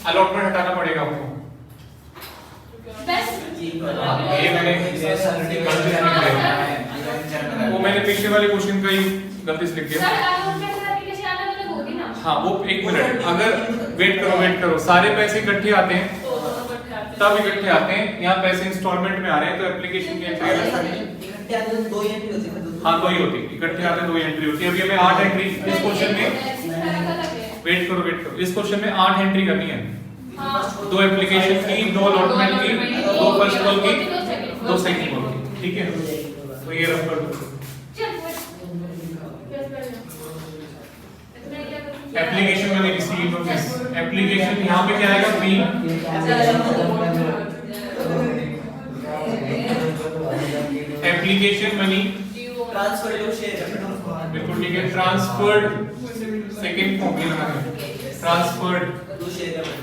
अलॉटमेंट हटाना पड़ेगा आपको। ये मैंने वो मैंने पिछले वाले क्वेश्चन का ही गलती से लिख दिया। हाँ वो एक मिनट, अगर वेट करो सारे पैसे इकट्ठे आते हैं तब इकट्ठे आते हैं। यहाँ पैसे इंस्टॉलमेंट में आ रहे हैं तो एप्लीकेशन की एंट्री अलग करनी है। इकट्ठे आते हैं 2 एंट्री होती है। हाँ 2 ही होती है, इकट्ठे आते हैं 2 एंट्री होती है। अभी हमें 8 एंट्री इस क्वेश्चन में, वेट करो इस क्वेश्चन में 8 एंट्री करनी है। 2 एप्लीकेशन की, 2 अलॉटमेंट की, 2 फर्स्ट कॉल की, 2 सेकंड कॉल की, ठीक है। तो ये रफ कर दो। एप्लीकेशन मैंने रिसीव और एप्लीकेशन यहाँ पे क्या आएगा? B. Application money transfer to share capital. बिल्कुल ठीक है। ट्रांसफर्ड सेकंड फॉर्मूला लगाना है, transferred to share capital.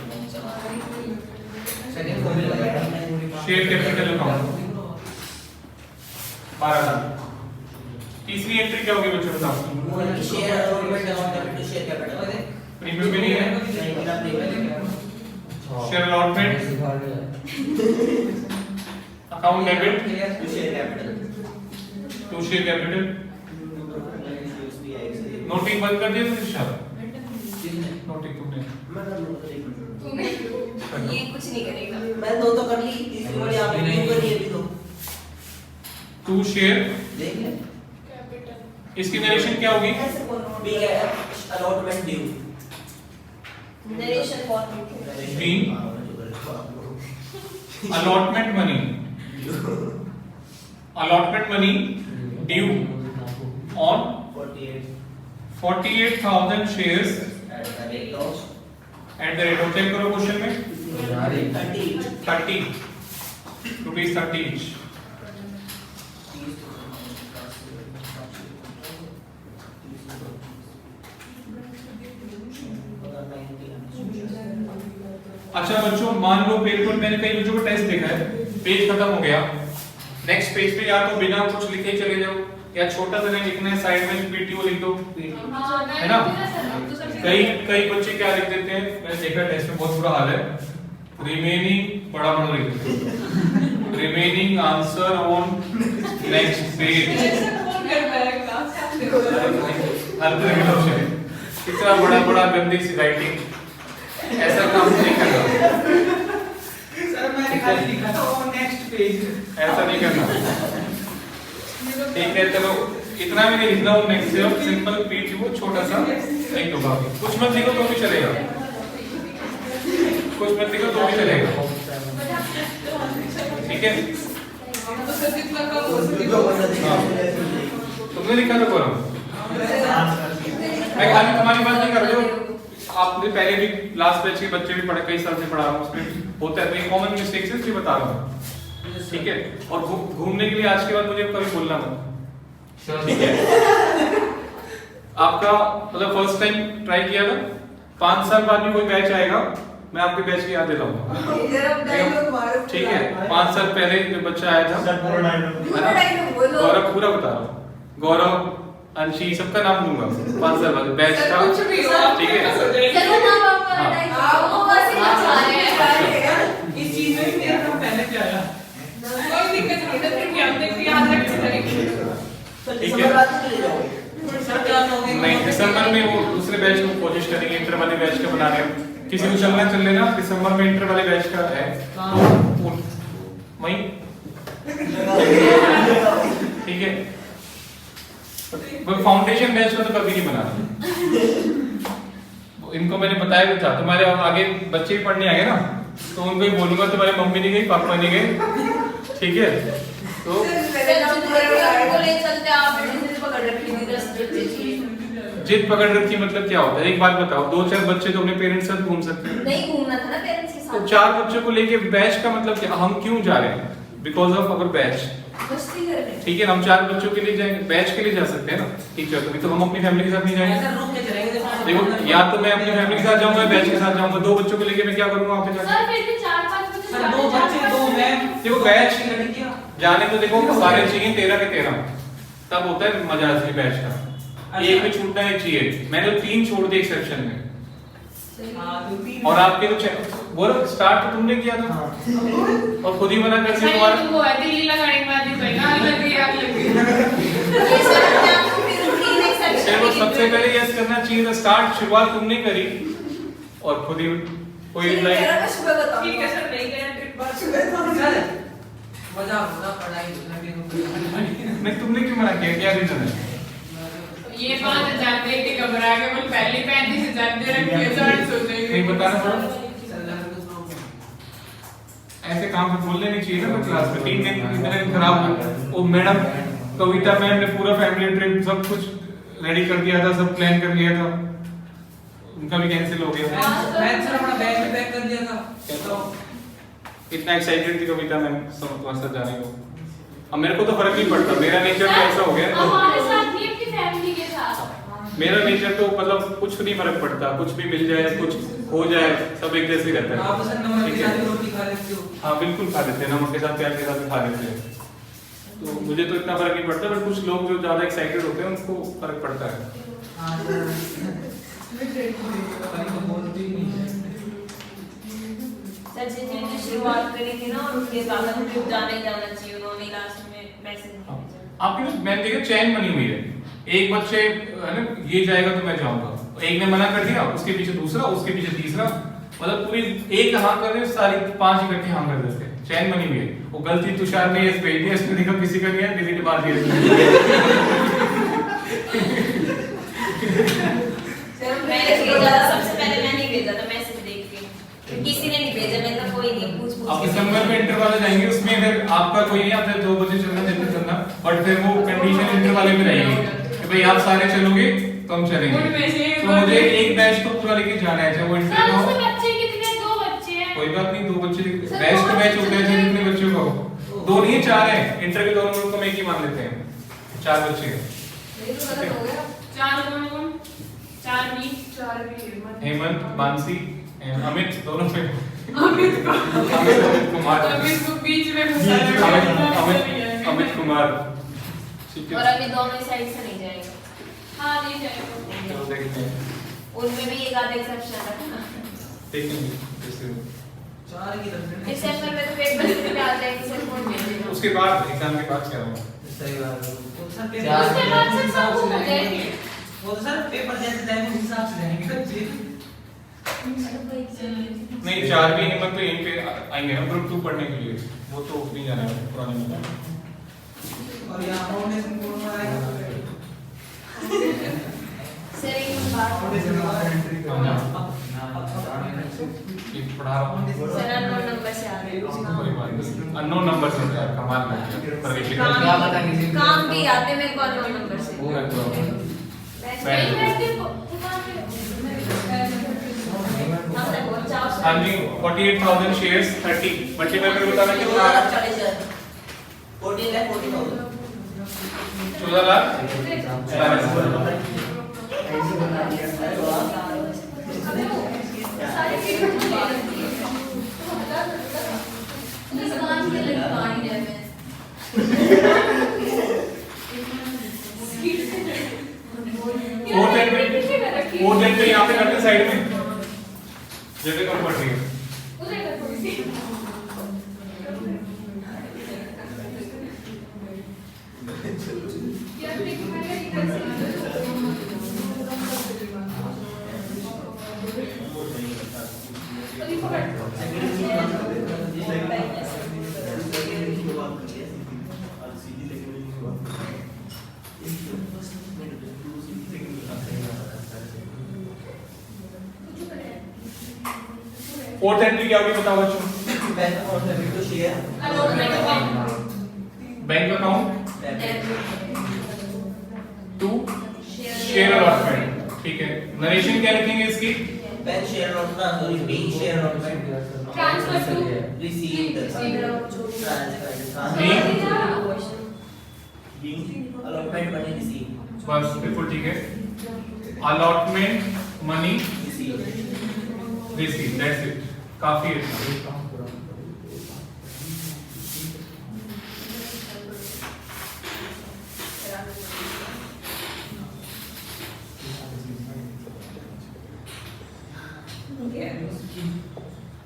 Second formula लगाना है शेयर कैपिटल अकाउंट 12,000। तीसरी एंट्री क्या होगी बच्चों बताओ? Share allotment account to share capital. Premium भी नहीं है। नहीं बिना premium. Share allotment account debit to share capital. To share capital. Noting बंद कर दिया तुमने शायद? नोटिंग तुमने ये कुछ नहीं करेगा। मैं 2 तो कर ली, तीसरी वाली आपने क्यों करी अभी तो? To share. देख ले। इसकी नरेशन क्या होगी? बी है allotment due. Narration for B allotment money due on 48,000 shares at the rate of check करो क्वेश्चन में 30 रुपीज 30 each। अच्छा बच्चों मान लो पेज पर मैंने कई बच्चों को टेस्ट देखा है, पेज खत्म हो गया, नेक्स्ट पेज पे या तो बिना कुछ लिखे चले जाओ या छोटा सा लिखना है साइड में पीटीओ लिख दो, है ना। कई बच्चे क्या लिख देते हैं, मैंने देखा टेस्ट में बहुत बुरा हाल है, रिमेनिंग बड़ा बड़ा लिख देते हैं, remaining answer on next page. इतना बड़ा बड़ा गंदी सी राइटिंग, ऐसा काम नहीं करना सर मैंने खाली लिखा था वो नेक्स्ट पेज। ऐसा नहीं करना, ठीक है। चलो इतना भी नहीं लिखना, नेक्स्ट से सिंपल पीटी वो छोटा सा लिख दो, बाकी कुछ मत लिखो तो भी चलेगा, कुछ मत लिखो तो भी चलेगा, ठीक है। तुमने लिखा था गौरव, मैं खाली तुम्हारी बात नहीं कर रही हूँ, आपने पहले भी लास्ट बैच के बच्चे भी पढ़े, कई साल से पढ़ा रहा हूँ, उसमें होता है, तो ये कॉमन मिस्टेक्स है इसलिए बता रहा हूँ, ठीक है। और घूमने के लिए आज के बाद मुझे कभी बोलना मत, ठीक है। आपका मतलब फर्स्ट टाइम ट्राई किया था, 5 साल बाद भी कोई बैच आएगा, मैं आपके बैच की याद दिलाऊंगा, ठीक है। 5 साल पहले जो बच्चा आया था, गौरव पूरा बता रहा हूँ, गौरव अंशी सबका नाम दूंगा, 5 साल बाद बैच था, ठीक है। इस चीज में मेरा नाम पहले क्या आया? कोई दिक्कत नहीं है, फिर याद रखते रहेंगे। ठीक है। नहीं दिसंबर में वो दूसरे बैच को कोशिश करेंगे, इंटर वाले बैच का बना रहे हैं, किसी को चलना चल लेना, दिसंबर में इंटर वाले बैच का है वही, ठीक है। फाउंडेशन बैच का तो कभी नहीं बना, इनको मैंने बताया भी था, तुम्हारे आगे बच्चे भी पढ़ने आएंगे ना, तो उनको ही बोलूंगा तुम्हारी मम्मी नहीं गई, पापा नहीं गए, ठीक है। तो जिद पकड़ रखी मतलब क्या होता है? एक बात बताओ, 2-4 बच्चे तो अपने पेरेंट्स के साथ घूम सकते हैं। नहीं घूमना था ना पेरेंट्स के तो साथ। 4 बच्चों को लेके बैच का मतलब क्या? हम क्यों जा रहे हैं? Because of our batch. मस्ती करने। ठीक है, हम 4 बच्चों के लिए जाएंगे, बैच के लिए जा सकते हैं ना टीचर, तो हम अपनी फैमिली के साथ नहीं जाएंगे। सर रुक के चलेंगे देखो, या तो मैं अपनी फैमिली के साथ जाऊंगा, बैच के साथ जाऊंगा, 2 बच्चों को लेके मैं क्या करूंगा वहां पे जाके? सर फिर भी 4-5 बच्चे सर 2 बच्चे 2 मैम देखो बैच लड़कियां जाने तो देखो सारे चाहिए 13 के 13, तब होता है मजा असली बैच का। एक में छूटना है चाहिए, मैंने तो 3 छोड़ दिए एक्सेप्शन में। हां तो 3 और आपके तो बोलो स्टार्ट तो तुमने किया था और खुद ही मना कर दिया तुम्हारा तुम्हारा। वो है दिल्ली लगाने के बाद ही कोई आग लग गई आग लग गई। ये सर अपने आप को फिर तीन एक्सेप्शन चलो सबसे पहले यस करना चाहिए था, स्टार्ट शुरुआत तुमने करी और खुद ही कोई मेरा रिप्लाई। मैं सुबह बताऊंगा। ठीक है सर, नहीं गए ट्रिप बाद सुबह तो सर मजा होगा पढ़ाई करने नहीं तुमने क्यों मना किया, क्या रीजन है? ये 5,000 दे के घबरा के बोल पहले 35,000 दे रखे हैं सर सोचेंगे नहीं बताना पड़ा, ऐसे काम पे बोलने नहीं चाहिए ना क्लास में। 3 दिन इतने दिन खराब हुए, वो मैडम कविता मैम ने पूरा फैमिली ट्रिप सब कुछ रेडी कर दिया था, सब प्लान कर लिया था, उनका भी कैंसिल हो गया। मैं सर अपना बैग भी पैक कर दिया था तो इतना एक्साइटेड थी कविता मैम सब तुम्हारे साथ जाने को। अब मेरे को तो फर्क नहीं पड़ता, मेरा नेचर तो ऐसा हो गया। हमारे साथ नहीं, अपनी फैमिली के साथ। मेरा नेचर तो मतलब कुछ नहीं फर्क पड़ता, कुछ भी मिल जाए कुछ हो जाए सब एक जैसे ही रहता है। आप सर नमक ठीक के है? साथ रोटी खा लेते हो हाँ बिल्कुल खा लेते हैं, नमक के साथ प्याज के साथ भी खा लेते हैं, तो मुझे तो इतना फर्क नहीं पड़ता, बट कुछ लोग जो ज्यादा एक्साइटेड होते हैं उनको फर्क पड़ता है। हां सर पर तो बोलते ही नहीं है सर जिन्होंने शुरुआत करी थी ना और उनके साथ हम ट्रिप जाने ही जाना चाहिए, उन्होंने लास्ट में मैसेज हाँ। भेजा। आपकी तो मैंने देखा चैन बनी हुई है, एक बच्चे है ना ये जाएगा तो मैं जाऊंगा, एक ने मना कर दिया, उसके पीछे दूसरा, उसके पीछे तीसरा, मतलब पूरी एक हाँ कर रहे सारी 5 इकट्ठे हाँ कर देते हैं, चैन बनी हुई है। वो गलती तुषार ने इस भेज दिया, इसने देखा किसी का नहीं है, डिलीट मार दिया। सर मैंने भेजा था, सबसे पहले मैंने ही भेजा था मैसेज देख के, किसी ने नहीं भेजा, मैंने कहा कोई नहीं पूछ आप के। दिसंबर में इंटर वाले जाएंगे, उसमें अगर आपका कोई नहीं, आपने 2 बजे चलना जल्दी चलना, बट फिर वो कंडीशन इंटर वाले में रहेगी कि भाई आप सारे चलोगे तो हम चलेंगे। उनमें से एक तो मुझे एक बैच तो पूरा लेके जाना है, चाहे वो इंटर सर का उसमें हो। बच्चे कितने? 2 बच्चे हैं। कोई बात नहीं, 2 बच्चे सर, बैच तो 2 बैच होता है, बच्चे चाहे जितने बच्चों का हो। 2 नहीं 4 है, इंटर के दोनों ग्रुप को मैं एक ही मान लेते हैं, 4 बच्चे हैं। ये तो गलत हो गया। 4 कौन? 4 भी हेमंत, मानसी, अमित, दोनों में अमित को अमित कुमार, अमित को बीच में घुसा दिया। अमित कुमार, ठीक और है। अभी दोनों साइड से नहीं जाएगा। हाँ नहीं जाएगा। चलो देखते हैं, उनमें भी एक आधा एक्सेप्शन रखना। देखेंगे कैसे। 4 की तरफ दिसंबर में तो पेपर में आ जाएंगे, सर कौन भेजेगा? उसके बाद एग्जाम के बाद क्या होगा? सही बात है तो सर पेपर उसके बाद से सब हो जाएंगे। वो तो सर पेपर जैसे टाइम उस हिसाब से जाएंगे। नहीं 4 भी हिम्मत तो यहीं पे आएंगे ना ग्रुप 2 पढ़ने के लिए, वो तो नहीं जाना है पुराने में। और यहाँ फाउंडेशन कोड में आएगा सर एक बात फाउंडेशन ये पढ़ा रहा हूँ, सर अननोन नंबर से आ रहे हैं। कोई बात नहीं, अननोन नंबर से यार कमाल है, प्रवेश काम भी आते मेरे को अननोन नंबर से। वो है तो नहीं बैठते दुकान पे। हमने बहुत चाव से- हाँ जी 48,000 शेयर्स 30 मल्टीपल में बताना कितना आ रहा है? 14 लाख 40,000 14 लाख सारे पेपर ले लेंगे। दुकान के लिए पानी है मैं। वो दिन पे यहाँ पे करते साइड में जगह कम पड़ रही है। फोर्थ एंट्री क्या होगी बताओ बच्चों? Bank account to share allotment. Narration क्या लिखेंगे इसकी? बैंक शेयर नोट ना sorry being share note transfer to received being allotment money received बस बिल्कुल ठीक है। Allotment money receive, that's it, काफी है।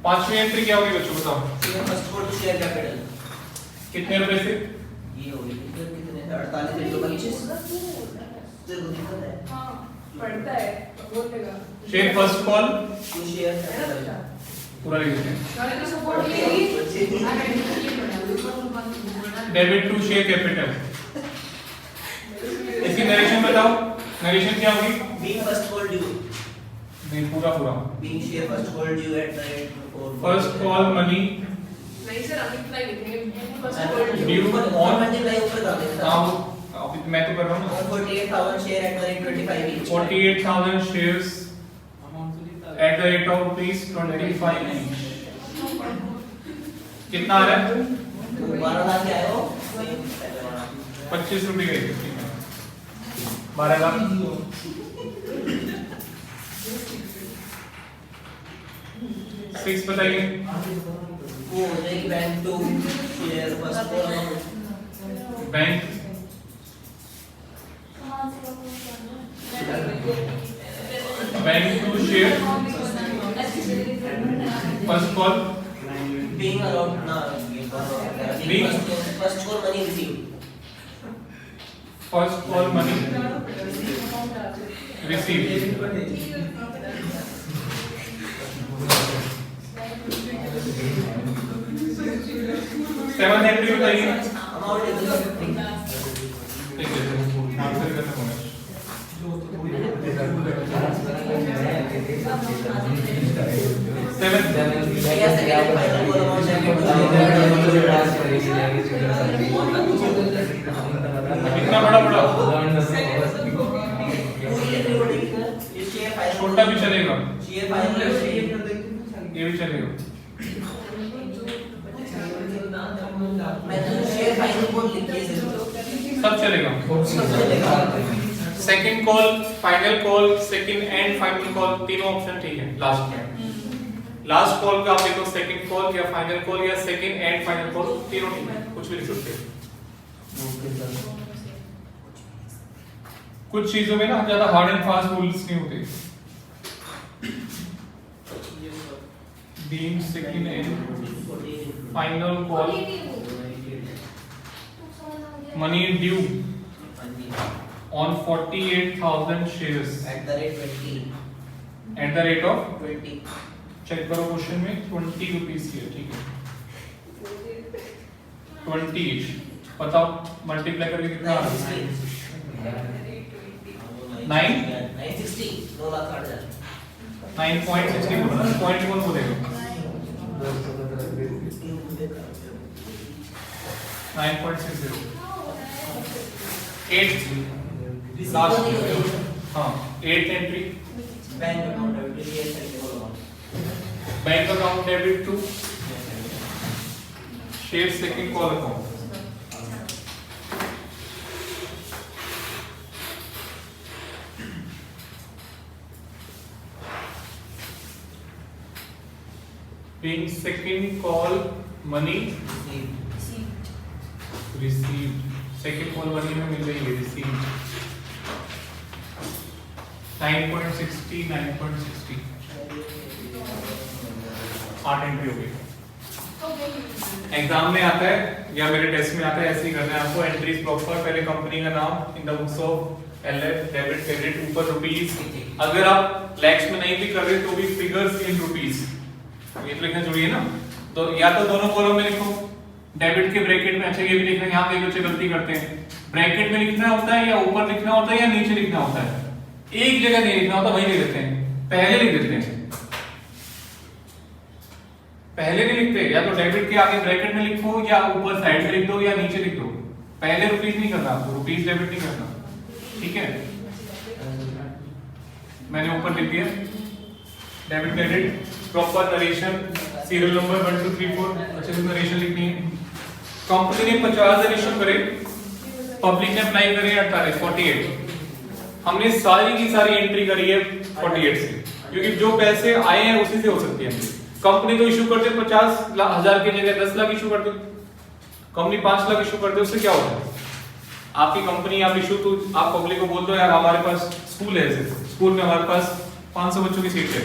पांचवी एंट्री क्या होगी बच्चों बताओ? First call to share capital कितने रुपए से? ये होगी कितने 48 तो 25 तेरे को दिक्कत है हां पढ़ता है बोलेगा share first call to share capital पूरा लिख देते हैं। मैंने तो सपोर्ट की डेबिट टू शेयर कैपिटल। इसकी नरेशन बताओ, नरेशन क्या होगी? बीइंग फर्स्ट कॉल ड्यू नहीं पूरा पूरा। Being share first call due at the rate first call money नहीं सर हम इतना ही लिखेंगे फर्स्ट ड्यू ऑन मल्टीप्लाई ऊपर कर देता हाँ अभी मैं तो कर रहा हूँ ना। 48,000 share eight the rate 25 each 48,000 shares at the rate of rupees 25 each। कितना आ रहा है? 12 लाख क्या है वो 25 रुपए का 12 लाख। सिक्स बताइए। वो हो जाएगी bank to share first call bank bank to share first call being allowed ना Being- first call money received first call money receive. Seven entry बताइए। amount is equal to 50 ठीक है आंसर करना होगा। सेवन भैया सेकंड फाइनल कॉल अमाउंट कितना बड़ा बड़ा छोटा भी चलेगा, शेयर फाइनल ये भी चलेगा। मैं तो शेयर फाइनल कॉल लिख के सब चलेगा। Second call, final call, second and final call तीनों ऑप्शन ठीक है। लास्ट में लास्ट कॉल का आप देखो सेकंड कॉल या फाइनल कॉल या सेकंड एंड फाइनल कॉल तीनों ठीक है, कुछ भी लिख सकते हो। कुछ चीजों में ना ज्यादा हार्ड एंड फास्ट रूल्स नहीं होते। Being second and final call money due on 48,000 shares at the rate 20 at the rate of 20 check करो क्वेश्चन में 20 रुपीस की है, ठीक है 20 each। बताओ मल्टीप्लाई करके कितना आ रहा है? 960 2 लाख 60,000 9.60 बोला ना, पॉइंट कौन बोलेगा? 9.60 8 लास्ट हाँ 8 entry bank account debit share second amount bank account debit to share second call account. being second call money received, second call money में मिल रही है received 9.60 9.60 8 एंट्री हो गई। एग्जाम में आता है या मेरे टेस्ट में आता है, ऐसे ही करना है आपको। एंट्रीज प्रॉपर, पहले कंपनी का नाम इन the books of LF, debit credit, ऊपर रुपीस। अगर आप लैक्स में नहीं भी कर रहे तो भी फिगर्स इन रुपीस ये तो लिखना जरूरी है ना। तो या तो दोनों कॉलम में लिखो, डेबिट के ब्रैकेट में। अच्छा ये भी लिखना, यहाँ कई बच्चे गलती करते हैं, ब्रैकेट में लिखना होता है या ऊपर लिखना होता है या नीचे लिखना होता है। एक जगह नहीं लिखना होता, वहीं लिख देते हैं, पहले लिख देते हैं। पहले नहीं लिखते, या तो डेबिट के आगे ब्रैकेट में लिखो या ऊपर साइड में लिख दो या नीचे लिख दो। पहले रुपीस नहीं करना आपको, रुपीस डेबिट नहीं करना, ठीक है। मैंने ऊपर लिख दिया debit credit, proper narration, serial number 1 2 3 4 अच्छे से नरेशन लिखनी है। कंपनी ने 50,000 इशू करे, पब्लिक ने अप्लाई करे 48, हमने सारी की सारी एंट्री करी है 48 से, क्योंकि जो पैसे आए हैं उसी से हो सकती है। कंपनी तो इशू करते 50,000 की जगह 10 लाख इशू करते, कंपनी 5 लाख इशू करते, उससे क्या होता है? आपकी कंपनी आप इशू तो आप पब्लिक को बोल दो यार हमारे पास स्कूल है, स्कूल में हमारे पास 500 बच्चों की सीट है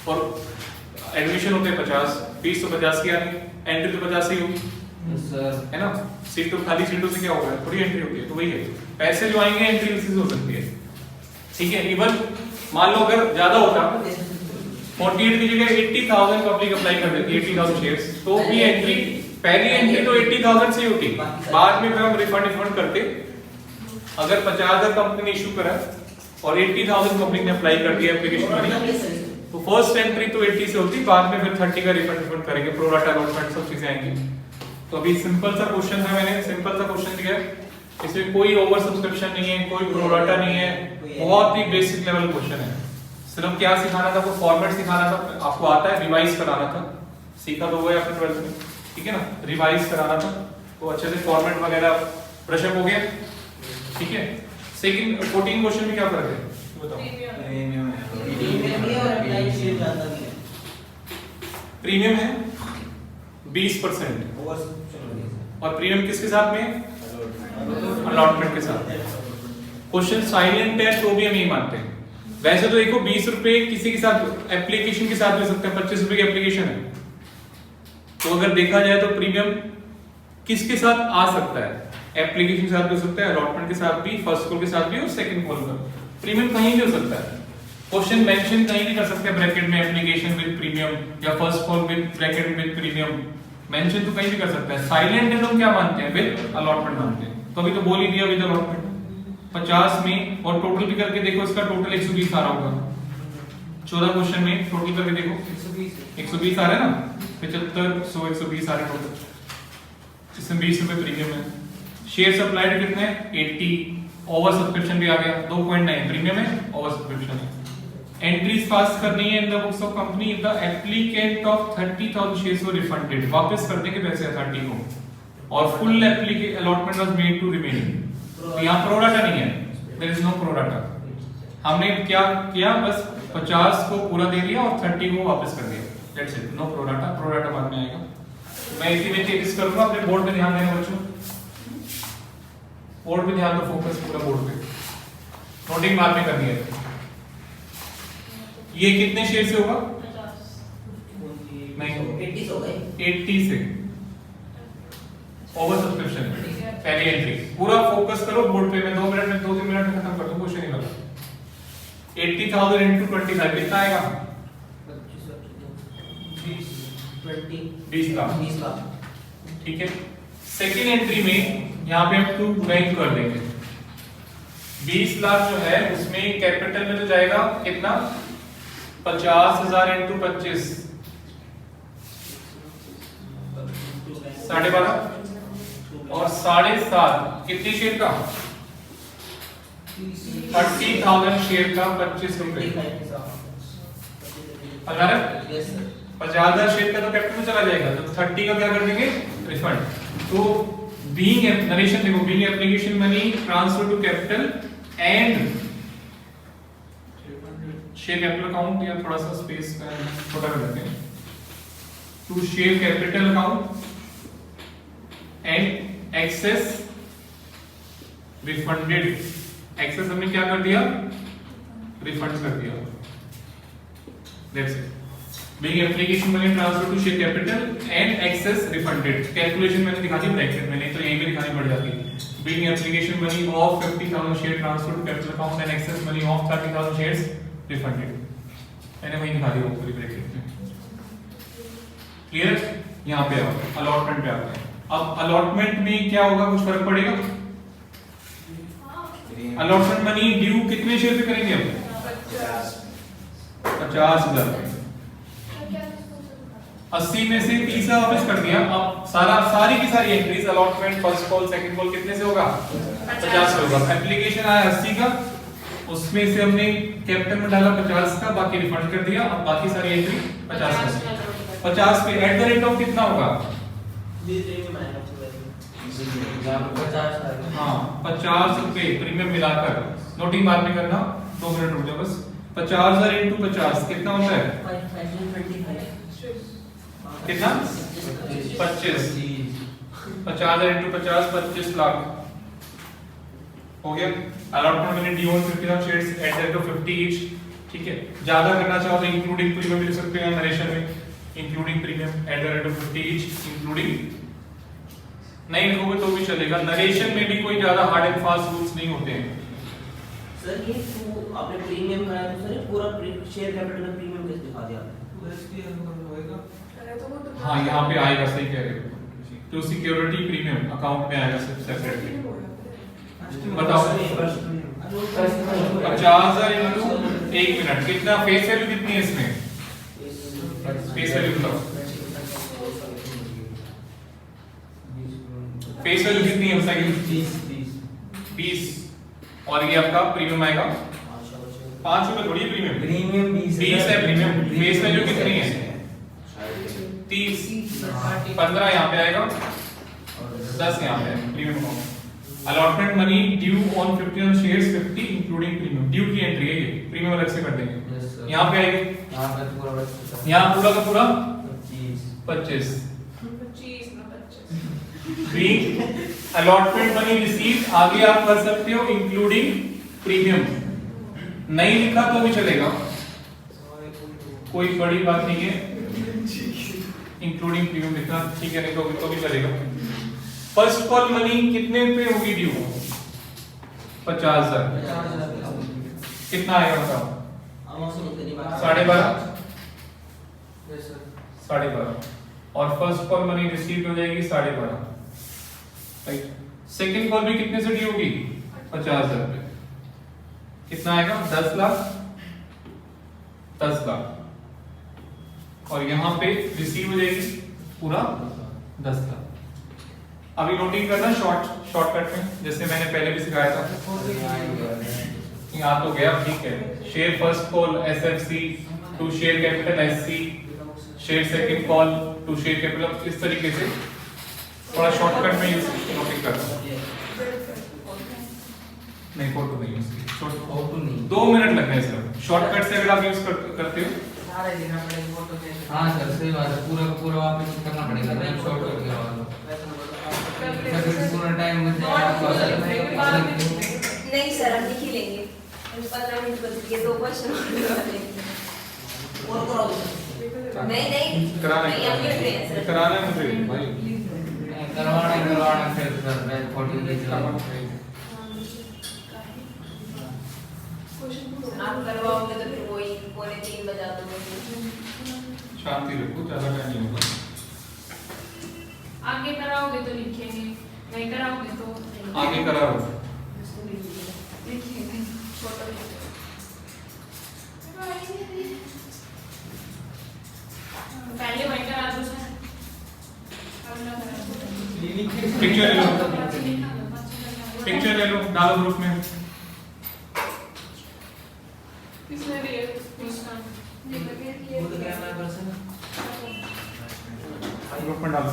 और एडमिशन होते हैं 50, फीस तो 50 की आनी, एंट्री तो 50 ही होगी सर है ना। सीट तो खाली सीटों से क्या होगा, थोड़ी एंट्री होती है, तो वही है पैसे जो आएंगे एंट्री उसी से हो सकती है, ठीक है। इवन मान लो अगर ज्यादा होता 48 की जगह 80,000 पब्लिक अप्लाई कर देती है 80,000 शेयर्स, तो भी एंट्री पहली एंट्री तो 80,000 से ही होती, बाद में फिर हम रिफंड करते। अगर 50,000 कंपनी ने इशू करा और 80,000 पब्लिक ने अप्लाई कर दिया एप्लीकेशन वाली, तो फर्स्ट एंट्री तो 80 से होती, बाद में फिर 30 का रिफंड करेंगे, प्रो राटा अलॉटमेंट सब चीजें आएंगी। तो अभी सिंपल सा क्वेश्चन है, मैंने सिंपल सा क्वेश्चन दिया है, इसमें कोई ओवर सब्सक्रिप्शन नहीं है, कोई प्रो राटा नहीं है, बहुत ही बेसिक लेवल क्वेश्चन है। सिर्फ क्या सिखाना था, वो फॉर्मेट सिखाना था, आपको आता है, रिवाइज कराना था, सीखा तो हुआ है अपने 12th में, ठीक है ना, रिवाइज कराना था, तो अच्छे से फॉर्मेट वगैरह ब्रशअप हो गया, ठीक है। सेकंड 14 क्वेश्चन में क्या फर्क है बताओ? प्रीमियम है 20% और प्रीमियम किसके साथ में? अलॉटमेंट के साथ। क्वेश्चन साइलेंट है तो भी हम यही मानते हैं। वैसे तो देखो 20 रुपए किसी के साथ एप्लीकेशन के साथ ले सकते हैं, 25 रुपए की एप्लीकेशन है, तो अगर देखा जाए तो प्रीमियम किसके साथ आ सकता है? एप्लीकेशन के साथ भी हो सकता है, अलॉटमेंट के साथ भी, फर्स्ट कॉल के साथ भी और सेकंड कॉल का। प्रीमियम कहीं भी हो सकता है, क्वेश्चन मेंशन कहीं नहीं कर सकते ब्रैकेट में एप्लीकेशन विद प्रीमियम या first call with bracket with premium, mention तो कहीं भी कर सकता है। साइलेंट है तो हम क्या मानते हैं? विद अलॉटमेंट मानते हैं। तो अभी तो बोल ही दिया विद अलॉटमेंट 50 में, और टोटल भी करके देखो, इसका टोटल 120 आ रहा होगा। 14 क्वेश्चन में टोटल करके देखो 120 आ रहा है ना, 75 100 120 आ रहे टोटल, इसमें 20 रुपए प्रीमियम है। शेयर अप्लाइड कितने हैं? 80, ओवर सब्सक्रिप्शन भी आ गया, 2.9 प्रीमियम है, ओवर सब्सक्रिप्शन है। एंट्रीज पास करनी है in the books of company, the applicant of 30,000 shares were refunded, वापस कर देंगे पैसे अथॉरिटी को, और full allotment was made to remaining. तो यहाँ प्रो राटा नहीं है, there is no pro rata. हमने क्या किया, बस 50 को पूरा दे दिया और 30 को वापस कर दिया, that's it, no pro rata. Pro rata बाद में आएगा। मैं इसी में चेंजेस करूंगा, अपने बोर्ड पे ध्यान देना बच्चों, बोर्ड पे ध्यान दो, फोकस पूरा बोर्ड पे, नोटिंग बाद में करनी है। ये कितने शेयर से होगा? 80 हो गए, 80 से ओवर सब्सक्रिप्शन पहली एंट्री। पूरा फोकस करो बोर्ड पे, मैं 2 मिनट में 2-3 मिनट में खत्म कर दूं, क्वेश्चन ही वाला। 80,000 into 25 कितना आएगा? 20 लाख, ठीक है। सेकेंड एंट्री में यहाँ पे हम 2 बैंक कर देंगे। 20 लाख जो है उसमें कैपिटल में तो जाएगा कितना? 50,000 into 25 12.5 और 7.5 कितने शेयर का? 30,000 शेयर का 25 रुपए। 50,000 शेयर का तो कैपिटल में चला जाएगा, तो 30 का क्या कर देंगे? रिफंड। तो बीइंग नरेशन देखो, being application money transfer to capital and share capital account, या थोड़ा सा स्पेस छोटा कर देते हैं, to share capital account and excess refunded. Excess हमने क्या कर दिया? रिफंड कर दिया, that's it. Being application money transfer to share capital and excess refunded. Calculation मैंने दिखा दी ब्रैकेट में, नहीं तो यहीं पे दिखानी पड़ जाती। Being application money of 50,000 share transfer to capital account and excess money of 30,000 shares refunded, मैंने वहीं दिखा दिया पूरी ब्रैकेट में। क्लियर? यहाँ पे आओ, अलॉटमेंट पे आते हैं। अब अलॉटमेंट में क्या होगा, कुछ फर्क पड़ेगा? अलॉटमेंट मनी ड्यू कितने शेयर पे करेंगे हम? 50,000। 80 में से 30 वापस कर दिया। अब सारी की सारी entries allotment, first call, second call कितने से होगा? 50 से होगा। एप्लीकेशन आया 80 का उसमें से हमने कैपिटल में डाला 50 का, बाकी रिफंड कर दिया, अब बाकी सारी एंट्री 50 का 50 पे एट द रेट ऑफ कितना होगा? हाँ 50 रुपए प्रीमियम मिलाकर, नोटिंग बाद में करना, 2 मिनट रुक जाओ बस। 50,000 इंटू 50 कितना होता है? कितना? 25। 50,000 इंटू 50 25 लाख हो गया। अलॉटमेंट मैंने D on 50 shares at the rate of 50 each, ठीक है। ज्यादा करना चाहो तो इंक्लूडिंग प्रीमियम लिख सकते हैं नरेशन में, including premium eight the rate of 50 each including, नहीं लिखोगे तो भी चलेगा। नरेशन में भी कोई ज्यादा हार्ड एंड फास्ट रूल्स नहीं होते हैं। सर ये तो आपने प्रीमियम कराया तो सर पूरा शेयर कैपिटल में प्रीमियम कैसे दिखा दिया आपने? हाँ यहाँ पे आएगा, सही कह रहे हो, टू सिक्योरिटी प्रीमियम अकाउंट में आएगा सेपरेटली। बताओ 50,000 इंटू 1 मिनट कितना, फेस वैल्यू कितनी है इसमें? फेस वैल्यू बताओ, फेस वैल्यू कितनी है बताइए? 20। और ये आपका प्रीमियम आएगा 5 रुपए थोड़ी प्रीमियम, 20 है प्रीमियम। फेस वैल्यू कितनी है? 30। 15 यहाँ पे आएगा, 10 यहाँ पे premium amount. Allotment money due on 51 shares 50 including premium, due की एंट्री है ये, प्रीमियम अलग से कर देंगे। यहाँ पे आएगी, यहाँ पूरा का पूरा 25। अलॉटमेंट मनी रिसीव आगे आप कर सकते हो इंक्लूडिंग प्रीमियम, नहीं लिखा तो भी चलेगा, कोई बड़ी बात नहीं है। इंक्लूडिंग प्रीमियम लिखना ठीक है, नहीं तो भी चलेगा। फर्स्ट कॉल मनी कितने पे होगी ड्यू? 50,000। कितना आएगा बताओ? 12.5। 12.5। और फर्स्ट कॉल मनी रिसीव हो जाएगी 12.5, राइट। सेकंड कॉल भी कितने से ड्यू होगी? 50,000 पे, कितना आएगा? 10 लाख। 10 लाख और यहाँ पे रिसीव हो जाएगी पूरा 10 लाख। अभी नोटिंग करना शॉर्टकट में, जैसे मैंने पहले भी सिखाया था। यहाँ तो गया, ठीक है। Share first call SFC to share capital SC, share second call to share capital, इस तरीके से थोड़ा शॉर्टकट में यूज नोटिंग करना। नहीं फोटो नहीं यूज की, फोटो नहीं, 2 मिनट लगने हैं सर। शॉर्टकट से अगर आप यूज करते हो हाँ सर सही बात है, पूरा का पूरा वापस करना पड़ेगा, टाइम शॉर्ट हो गया वाला पूरा टाइम नहीं सर हम लिख ही लेंगे, 15 मिनट बच गए, 2 क्वेश्चन और कराओ नहीं कराना नहीं हम लिख रहे हैं सर। कराना है मुझे भाई, करवाना फिर सर मैं फोटो खींच रहा हूँ। आप करवाओगे तो फिर वही 2:45 बजा दोगे। शांति रखो, ज्यादा टाइम नहीं होगा। आगे कराओगे तो लिखेंगे, नहीं कराओगे तो आगे कराओ, लिखेंगे फोटो। पहले वही करा दो सर, अब ना करा दो। पिक्चर ले लो, पिक्चर ले लो, डालो ग्रुप में। किसने दिया इसका? वो तो कैमरा पर्सन ग्रुप में डालो।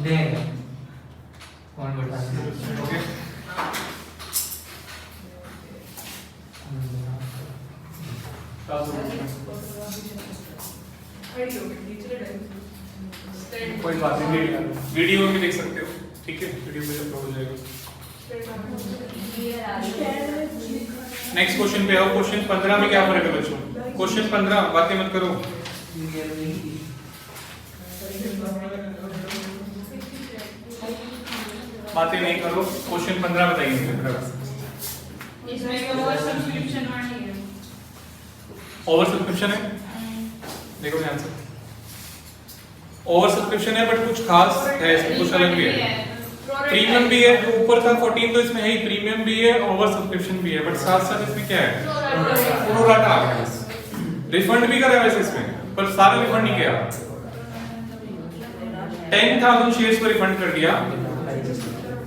दे कौन बैठा है? ओके, कोई बात नहीं, वीडियो में देख सकते हो, ठीक है, वीडियो में अपलोड हो जाएगा। नेक्स्ट क्वेश्चन पे आओ। क्वेश्चन 15 में क्या फर्क है बच्चों? क्वेश्चन 15, बातें मत करो, बातें नहीं करो। क्वेश्चन 15 बताइए मुझे। इसमें ओवर सब्सक्रिप्शन वाली है। ओवर सब्सक्रिप्शन है, देखो ध्यान से, ओवर सब्सक्रिप्शन है बट कुछ खास है इसमें, कुछ अलग भी है। प्रीमियम भी है, जो ऊपर का 14 तो इसमें है ही, प्रीमियम भी है, ओवर सब्सक्रिप्शन भी है, बट साथ साथ इसमें क्या है, प्रोराटा आ गया। रिफंड भी करा वैसे इसमें, पर सारा रिफंड नहीं किया। 10,000 शेयर्स को रिफंड कर दिया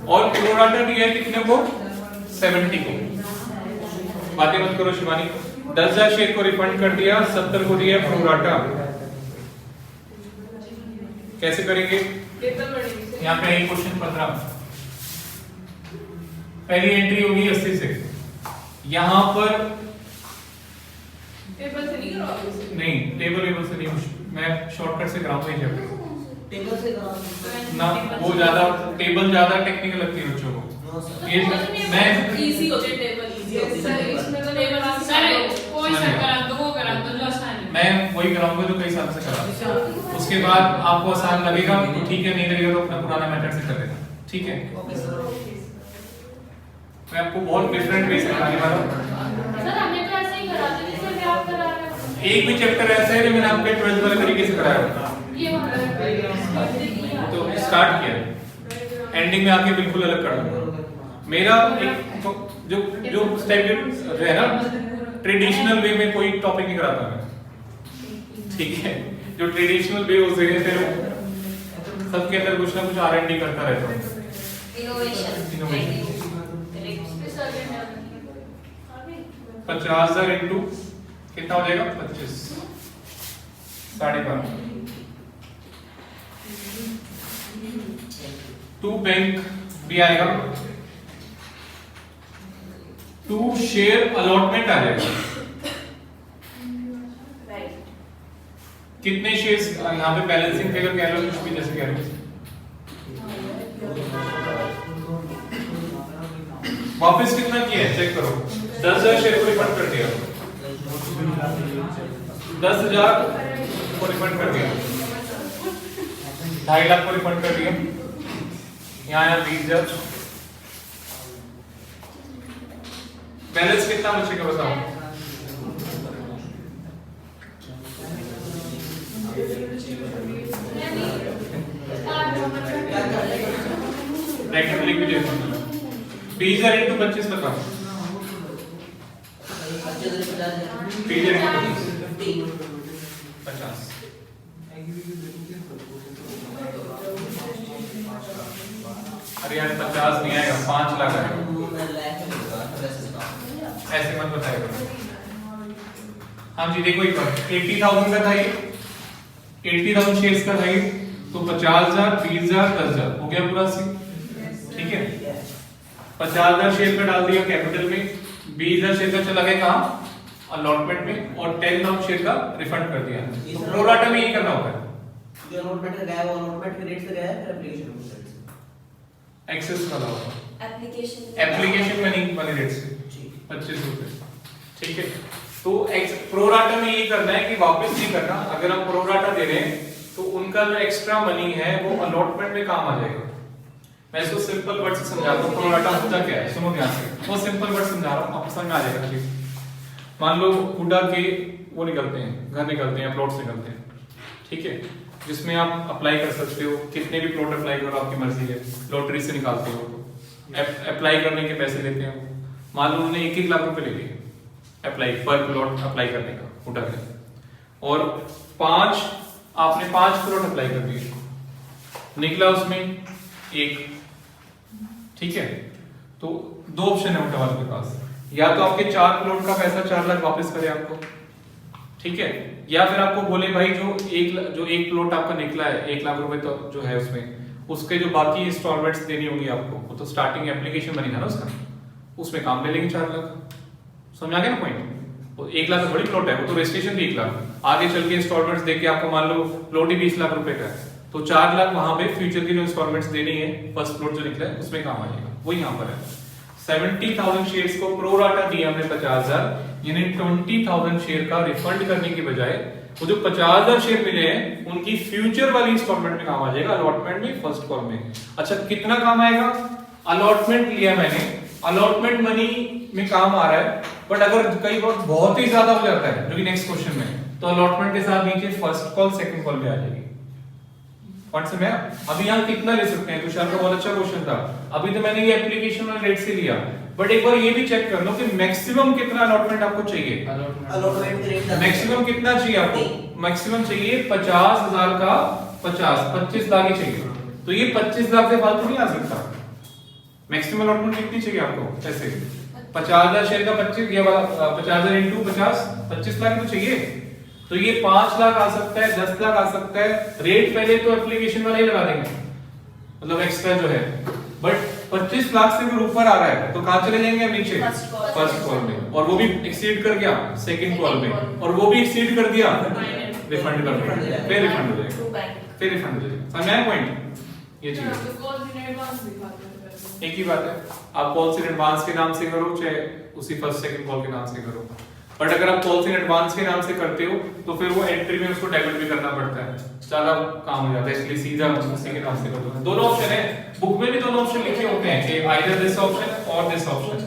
और प्रोराटा दिया कितने को, 70 को। बातें मत करो शिवानी। 10,000 शेयर को रिफंड कर दिया, 70 को दिया प्रोराटा। कैसे करेंगे, यहाँ पे है क्वेश्चन 15। पहली एंट्री होगी 80 से, यहाँ पर टेबल से नहीं करो नहीं, टेबल से नहीं, मैं शॉर्टकट से कराऊंगा ये चैप्टर टेबल से कराओ ना, वो ज्यादा टेबल ज्यादा टेक्निकल लगती है बच्चों को। ये मैं इजी होते टेबल इजी होते सर, इसमें तो टेबल सर कोई सर करा दो, वो करा दो जो आसान है। मैं वही कराऊंगा जो कई साल से करा, उसके बाद आपको आसान लगेगा तो ठीक है, नहीं लगेगा तो अपना पुराना मेथड से कर लेना, ठीक है। मैं आपको बहुत डिफरेंट वे से कराने वाला हूं। सर हमें तो ऐसे ही कराते थे जैसे आप करा रहे हो। एक भी चैप्टर ऐसा है जो मैंने आपके 12th वाले तरीके से कराया होगा, ये तो स्टार्ट किया, एंडिंग में आके बिल्कुल अलग कर दूंगा। मेरा एक जो जो स्टाइल है ना, ट्रेडिशनल वे में कोई टॉपिक नहीं कराता मैं, ठीक है। जो ट्रेडिशनल वे उसे फिर सबके अंदर कुछ ना कुछ R&D करता रहता हूँ, इनोवेशन। 50,000 इंटू कितना हो जाएगा, 25, 12.5। 2 बैंक भी आएगा, 2 शेयर अलॉटमेंट आ जाएगा। कितने शेयर्स यहाँ पे बैलेंसिंग फिगर कह लो, कुछ भी जैसे कह लो। वापस कितना किया है चेक करो, 10,000 शेयर को रिफंड कर दिया, 10,000 को रिफंड कर दिया, 2.5 लाख को रिफंड कर दिया, यहाँ 20,000। बैलेंस कितना बचेगा बताओ, ब्रैकेट लिख भी देता हूं। 20,000 इंटू 25 बताओ, 20,000 इंटू 50। अरे यार 50 नहीं आएगा, 5 लाख आएगा, ऐसे मत बताएगा। हाँ जी देखो एक बार, 80,000 का था ये, 80,000 शेयर्स का था ये, तो 50,000, 20,000, 10,000 हो गया पूरा सी, ठीक है। 50,000 शेयर का डाल दिया कैपिटल में, 20,000 शेयर का चला गया कहाँ, अलॉटमेंट में, और 10,000 शेयर का रिफंड कर दिया। तो प्रोराटा में यही करना होता है, जो अलॉटमेंट का गया वो अलॉटमेंट के रेट से गया है, फिर एप्लीकेशन के रेट से, एक्सेस वाला होगा, एप्लीकेशन एप्लीकेशन मनी वाले रेट से 25 रुपए, ठीक है। तो प्रोराटा में ये करना है कि वापस नहीं करना, अगर हम प्रोराटा दे रहे हैं तो उनका जो एक्स्ट्रा मनी है वो अलॉटमेंट में काम आ जाएगा। मैं इसको सिंपल वर्ड से समझाता हूँ, प्रोराटा होता क्या है, सुनो ध्यान से, वो सिंपल वर्ड समझा रहा हूँ, आपको समझ में आ जाएगा चीज। मान लो हुडा के वो निकलते हैं, घर निकलते हैं, प्लॉट्स निकलते हैं, ठीक है, जिसमें आप अप्लाई कर सकते हो, कितने भी प्लॉट अप्लाई करो आपकी मर्जी है, लॉटरी से निकालते हो तो अप्लाई करने के पैसे लेते हैं। मान लो उन्होंने 1-1 लाख रुपए ले लिए अप्लाई पर प्लॉट अप्लाई करने का हुडा के, और 5 आपने 5 प्लॉट अप्लाई कर दिए, निकला उसमें 1, ठीक है। तो 2 ऑप्शन है हुडा वाले के पास, या तो आपके 4 प्लॉट का पैसा 4 लाख वापस करे आपको, ठीक है, या फिर आपको बोले भाई जो एक प्लॉट आपका निकला है 1 लाख रुपए तो जो है उसमें, उसके जो बाकी इंस्टॉलमेंट्स देनी होगी आपको, वो तो स्टार्टिंग एप्लीकेशन बनी था ना उसका, उसमें काम ले लेंगे 4 लाख। समझ आ गया ना पॉइंट, वो 1 लाख बड़ी प्लॉट है, वो तो रजिस्ट्रेशन भी 1 लाख, आगे चल के इंस्टॉलमेंट्स देके आपको मान लो प्लॉट ही 20 लाख रुपए का है, तो 4 लाख वहां पे फ्यूचर की जो इंस्टॉलमेंट्स देनी है फर्स्ट प्लॉट जो निकला है उसमें काम आ जाएगा, वो यहाँ पर है। 70,000 शेयर्स को प्रोराटा दिया हमने 50,000, यानी 20,000 शेयर का रिफंड करने की बजाय वो जो 50,000 शेयर मिले हैं उनकी फ्यूचर वाली इंस्टॉलमेंट में काम आ जाएगा, अलॉटमेंट में फर्स्ट कॉल में। अच्छा कितना काम आएगा, अलॉटमेंट लिया मैंने, अलॉटमेंट मनी में काम आ रहा है, बट अगर कई बार बहुत ही ज्यादा हो जाता है जो कि नेक्स्ट क्वेश्चन में, तो अलॉटमेंट के साथ नीचे फर्स्ट कॉल सेकंड कॉल भी आ जाएगी। व्हाट समझ आया? अभी यहाँ कितना ले सकते हैं? तुषार का बहुत अच्छा क्वेश्चन था। अभी तो मैंने ये एप्लीकेशन वाले रेट से लिया, बट एक बार ये भी चेक कर लो कि मैक्सिमम कितना अलॉटमेंट आपको चाहिए। अलॉटमेंट रेट मैक्सिमम कितना चाहिए आपको? मैक्सिमम चाहिए 50,000 का 25 लाख ही चाहिए। तो ये 25 लाख से फालतू नहीं आ सकता। मैक्सिमम अलॉटमेंट कितनी चाहिए आपको? ऐसे 50,000 शेयर का 25, ये वाला 50,000 इंटू 50, 25 लाख तो चाहिए। तो ये 5 लाख आ सकता है, 10 लाख आ सकता है। रेट पहले तो एप्लीकेशन वाला ही लगा देंगे, मतलब एक्स्ट्रा जो है। बट 25 लाख से भी ऊपर आ रहा है तो कहां चले जाएंगे हम? नीचे फर्स्ट कॉल में, और वो भी एक्सीड कर गया सेकंड कॉल में, और वो भी एक्सीड कर दिया रिफंड कर देंगे, फिर रिफंड हो जाएगा, फिर रिफंड हो जाएगा। समझ आया पॉइंट? ये चीज तो कॉल इन एडवांस दिखाते हैं। एक ही बात है, आप कॉल्स इन एडवांस के नाम से करो चाहे उसी फर्स्ट सेकंड कॉल के नाम से करो। बट अगर आप कॉल्स इन एडवांस के नाम से करते हो तो फिर वो एंट्री में उसको डेबिट भी करना पड़ता है, ज्यादा काम हो जाता है, इसलिए सीधा उसी के नाम से कर दो। दोनों ऑप्शन है, बुक में भी दोनों ऑप्शन लिखे होते हैं कि आइदर दिस ऑप्शन और दिस ऑप्शन।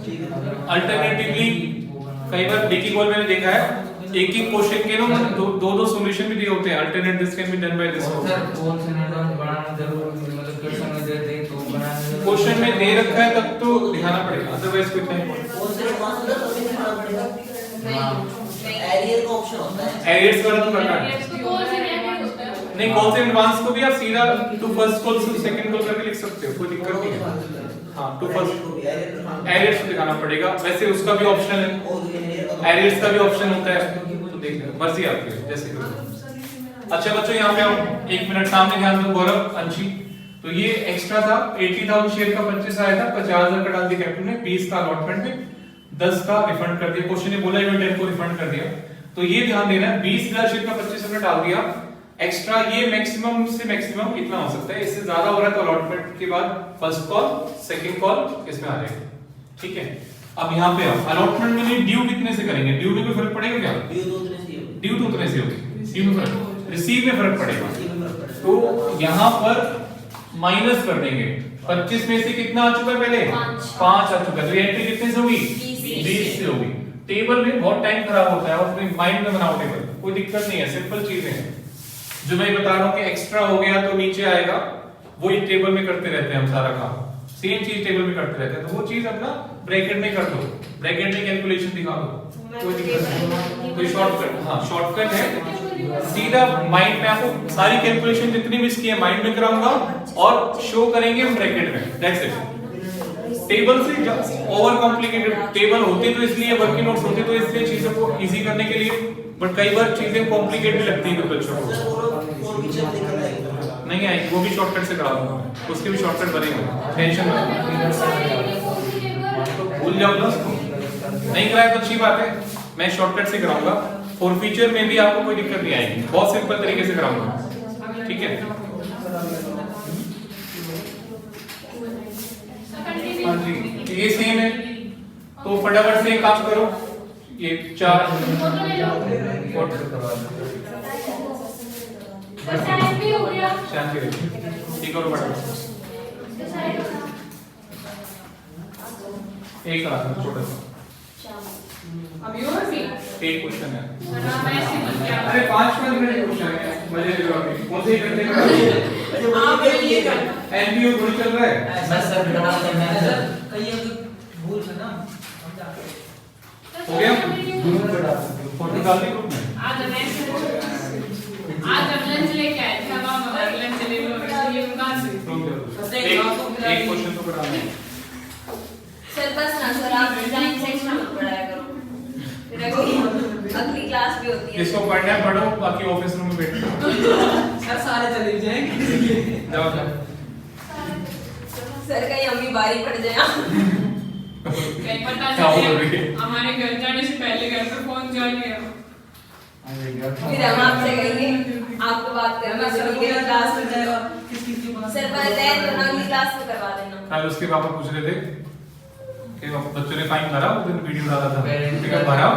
अल्टरनेटिवली कई बार डिकी कॉल मैंने देखा है, एक ही क्वेश्चन के ना दो सॉल्यूशन भी दिए होते हैं। Alternate this can be done by this sir कौन से एडवांस बनाना जरूर, मतलब क्वेश्चन में दे दे तो बनाना क्वेश्चन में दे रखा है तब तो दिखाना पड़ेगा, अदरवाइज कुछ नहीं। कौन से एडवांस होता है तो भी दिखाना पड़ेगा। एरियर का ऑप्शन होता है, एरियर्स वाला तो करना है। तो कॉल से रिएक्ट होता है। नहीं, कॉल से एडवांस को भी आप सीधा टू फर्स्ट कॉल से सेकंड कॉल करके लिख सकते हो, कोई दिक्कत नहीं है। हां, टू फर्स्ट एरियर्स को दिखाना पड़ेगा। वैसे उसका भी ऑप्शन है, एरियर्स का भी ऑप्शन होता है, तो देख लो, मर्जी आपकी है, जैसे करो। अच्छा बच्चों यहाँ पे आओ, 1 मिनट सामने ध्यान दो। गौरव, अंशी, तो ये एक्स्ट्रा था 80,000 शेयर का 25 आया था, 50,000 का डाल दिया कैप्टन ने, 20 का अलॉटमेंट में, 10 का रिफंड कर दिया। क्वेश्चन ने बोला ही 10 को रिफंड कर दिया। तो ये ध्यान देना है, 20,000 शेयर का 25 हमने डाल दिया एक्स्ट्रा। ये मैक्सिमम से मैक्सिमम इतना हो सकता है, इससे ज्यादा हो रहा है तो अलॉटमेंट के बाद फर्स्ट कॉल सेकंड कॉल इसमें आ जाएगा। ठीक है, अब यहाँ पे आओ, अलॉटमेंट में ड्यू कितने से करेंगे? ड्यू में कोई फर्क पड़ेगा क्या? ड्यू तो उतने से ही होगी। ड्यू तो उतने से होगी, ड्यू में फर्क, रिसीव में फर्क पड़ेगा। तो यहाँ पर माइनस कर देंगे, 25 में से कितना आ चुका है? पहले 5 आ चुका है, तो एंट्री कितने से होगी? 20 से होगी। टेबल में बहुत टाइम खराब होता है, और अपने माइंड में बनाओ टेबल, कोई दिक्कत नहीं है, सिंपल चीजें हैं। जो मैं बता रहा हूँ कि एक्स्ट्रा हो गया तो नीचे आएगा, वो ही टेबल में करते रहते हैं हम सारा काम, सेम चीज टेबल में करते रहते हैं। तो वो चीज अपना ब्रैकेट में कर दो, ब्रैकेट में कैलकुलेशन दिखा दो, कोई दिक्कत नहीं, कोई शॉर्टकट। हाँ, शॉर्टकट है, सीधा माइंड में आपको सारी कैलकुलेशन जितनी भी इसकी है माइंड में कराऊंगा और शो करेंगे हम ब्रैकेट में, दैट्स इट। टेबल से ओवर कॉम्प्लिकेटेड टेबल होते तो इसलिए, वर्किंग नोट्स होते तो इसलिए चीजों को इजी करने के लिए, बट कई बार चीजें कॉम्प्लिकेट भी लगती है बच्चों को, नहीं आएगी, वो भी शॉर्टकट से करा दूंगा, उसके भी शॉर्टकट बनेंगे, टेंशन मत भूल जाओ ना उसको, नहीं कराया तो अच्छी बात है, मैं शॉर्टकट से कराऊंगा। फॉर फ्यूचर में भी आपको कोई दिक्कत नहीं आएगी, बहुत सिंपल तरीके से कराऊंगा, ठीक है। हाँ जी, ये सेम है, तो फटाफट से एक काम करो, ये 4 भी हो गया। शांति रखिए, ठीक करो फटाफट। एक आंसर छोटा सा, अब योर भी एक क्वेश्चन है। नाम ऐसे बन गया। अरे 5 मिनट क्वेश्चन है, मजे ले लो अभी, कौन से करने का? आप ये कर एनपीओ थोड़ी चल रहा है, बस सर बिठा दो मैं सर कहीं अगर भूल से ना हम जाते हो गया? फोटो डाल दी ग्रुप में। आज हम लंच लेके आए थे, अब हम हमारा लंच ले लो, ये कहां से? एक क्वेश्चन तो कराना है। सर बस ना सर, आप डिजाइन सेक्शन में पढ़ाया करो, फिर अगली क्लास भी होती है। इसको पढ़ना है पढ़ो, बाकी ऑफिस रूम में बैठो। सर सारे चले जाएंगे। जाओ जाओ। सर कहीं हम भी बारी पड़ जाए। कहीं पता क्या बोल चले रही है? हमारे घर जाने से पहले घर पे फोन ज्वाइन किया। फिर हम आपसे कहेंगे आपको बात करना जरूरी है क्लास में जाओ। सर पहले तो अगली क्लास में करवा देना। कल उसके पापा पूछ रहे थे कि बच्चों ने फाइन भरा, उस दिन वीडियो डाला था, Parents ठीक है भरा,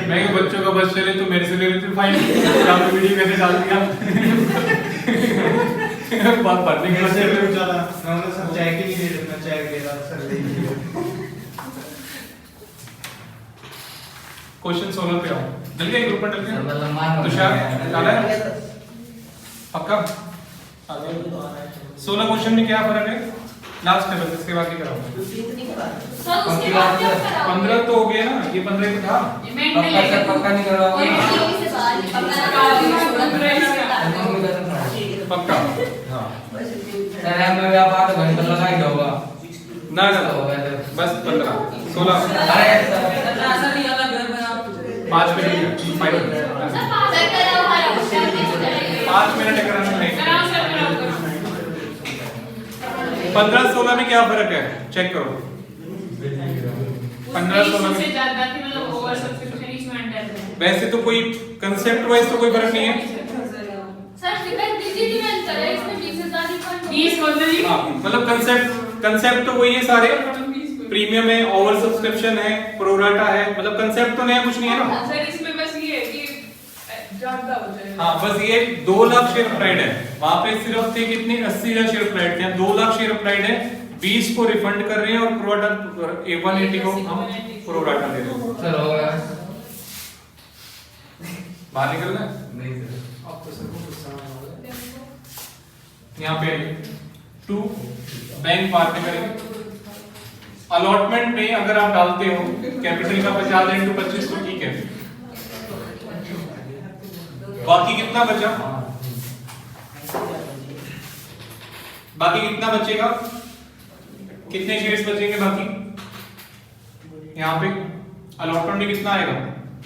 मैं कि बच्चों का बस चले तो मेरे से ले लेते फाइन, आपने वीडियो कैसे डाल दिया? बात पढ़ने के से लिए पूछा था, मैं उन्हें सब चेक ही नहीं दे रहा, मैं चेक दे रहा सर दे। क्वेश्चन 16 पे आओ, जल्दी ग्रुप में डल मतलब गया। मार तुषार डाला है पक्का? 16 क्वेश्चन में क्या फर्क है? लास्ट है बस, इसके बाद ही कराऊंगा। 15 नहीं करा सर उसके बाद क्या करा 15 तो हो गया ना, ये 15 ही तो था। ये मैं नहीं लेगा पक्का नहीं करवाओगे ना? से बाहर पक्का हाँ सर मैं भी आप आधा घंटा लगा ही होगा ना ना बस 15 16 अरे सर ऐसा नहीं अलग घर में आप 5 मिनट फाइनल सर पास करा हमारा 5 मिनट कराने नहीं। कराओ सर कराओ करो 15-16 में क्या फर्क है चेक करो। 15-16 से में ज्यादा कि मतलब ओवर सब्सक्रिप्शन इसमें अंडर है। वैसे तो कोई कंसेप्ट वाइज तो कोई फर्क नहीं है। सर फिगर डिजिट में अंतर है, इसमें 20,000 रिफंड 20 होता जी हाँ मतलब कंसेप्ट तो वही है सारे। प्रीमियम है, ओवर सब्सक्रिप्शन है, प्रोराटा है, मतलब कंसेप्ट तो नया कुछ नहीं है ना। सर इसमें बस ये है कि ज्यादा हो जाए। हाँ बस ये 2 लाख शेयर अप्लाइड है, वहां पे सिर्फ थे कितने 80,000 शेयर अप्लाइड थे, 2 लाख शेयर अप्लाइड है, 20 को रिफंड कर रहे हैं और प्रोराटा 180 को हम प्रोराटा दे रहे हैं। सर हो गया बाहर निकलना है नहीं सर यहाँ पे 2 बैंक बात में करेंगे। अलॉटमेंट में अगर आप डालते हो कैपिटल का 50 × 25 तो ठीक है, बाकी कितना बचा? बाकी कितना बचेगा? कितने शेयर्स बचेंगे बाकी? यहाँ पे अलॉटमेंट में कितना आएगा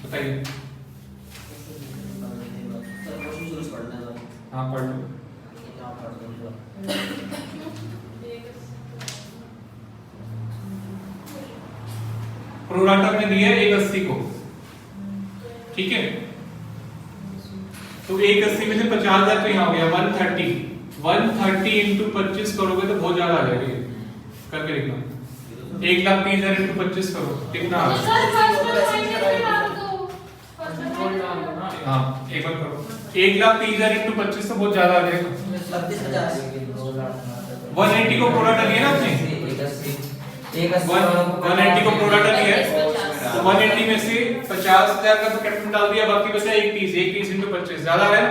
बताइए। हाँ पढ़ लो। प्रोराटा में दिया है 180 को, ठीक है, तो 180 में से 50,000 तो यहाँ हो गया 130 × 25 करोगे तो बहुत ज्यादा आ जाएगा। ये करके देखना 1,30,000 × 25 करो कितना आ सर फर्स्ट फाइनल में डाल दो फर्स्ट फाइनल हाँ एक बार करो 1,30,000 × 25 तो बहुत ज्यादा आ जाएगा। 180 को प्रोराटा लिया ना आपने, 180 को प्रोराटा लिया है तो 180 में से 50,000 का तो कैपिटल डाल दिया, बाकी बचा 130 × 25 ज्यादा है ना,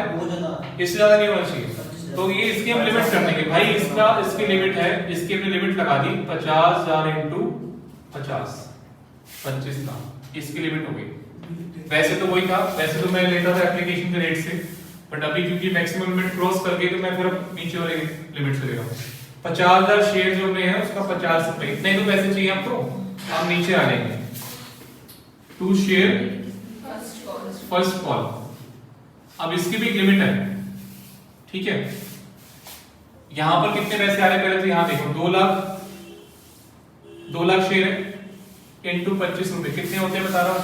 इससे ज्यादा नहीं होना चाहिए। तो ये इसकी हम लिमिट कर देंगे भाई, इसकी लिमिट है, इसकी हमने लिमिट लगा दी 50,000 × 50 25 लाख, इसकी लिमिट हो गई। वैसे तो वही था, वैसे तो मैं लेता था एप्लीकेशन के रेट से, बट अभी क्योंकि मैक्सिमम लिमिट क्रॉस कर गई तो मैं फिर नीचे वाले लिमिट से ले रहा हूं। 50,000 शेयर जो हमने है उसका 50 रुपए, इतने तो पैसे चाहिए आपको, हम नीचे आ जाएंगे 2 शेयर फर्स्ट कॉल। अब इसकी भी एक लिमिट है, ठीक है। यहां पर कितने पैसे आ रहे पहले तो यहां देखो 2 लाख शेयर है इनटू 25 रुपए कितने होते हैं बता रहा हूं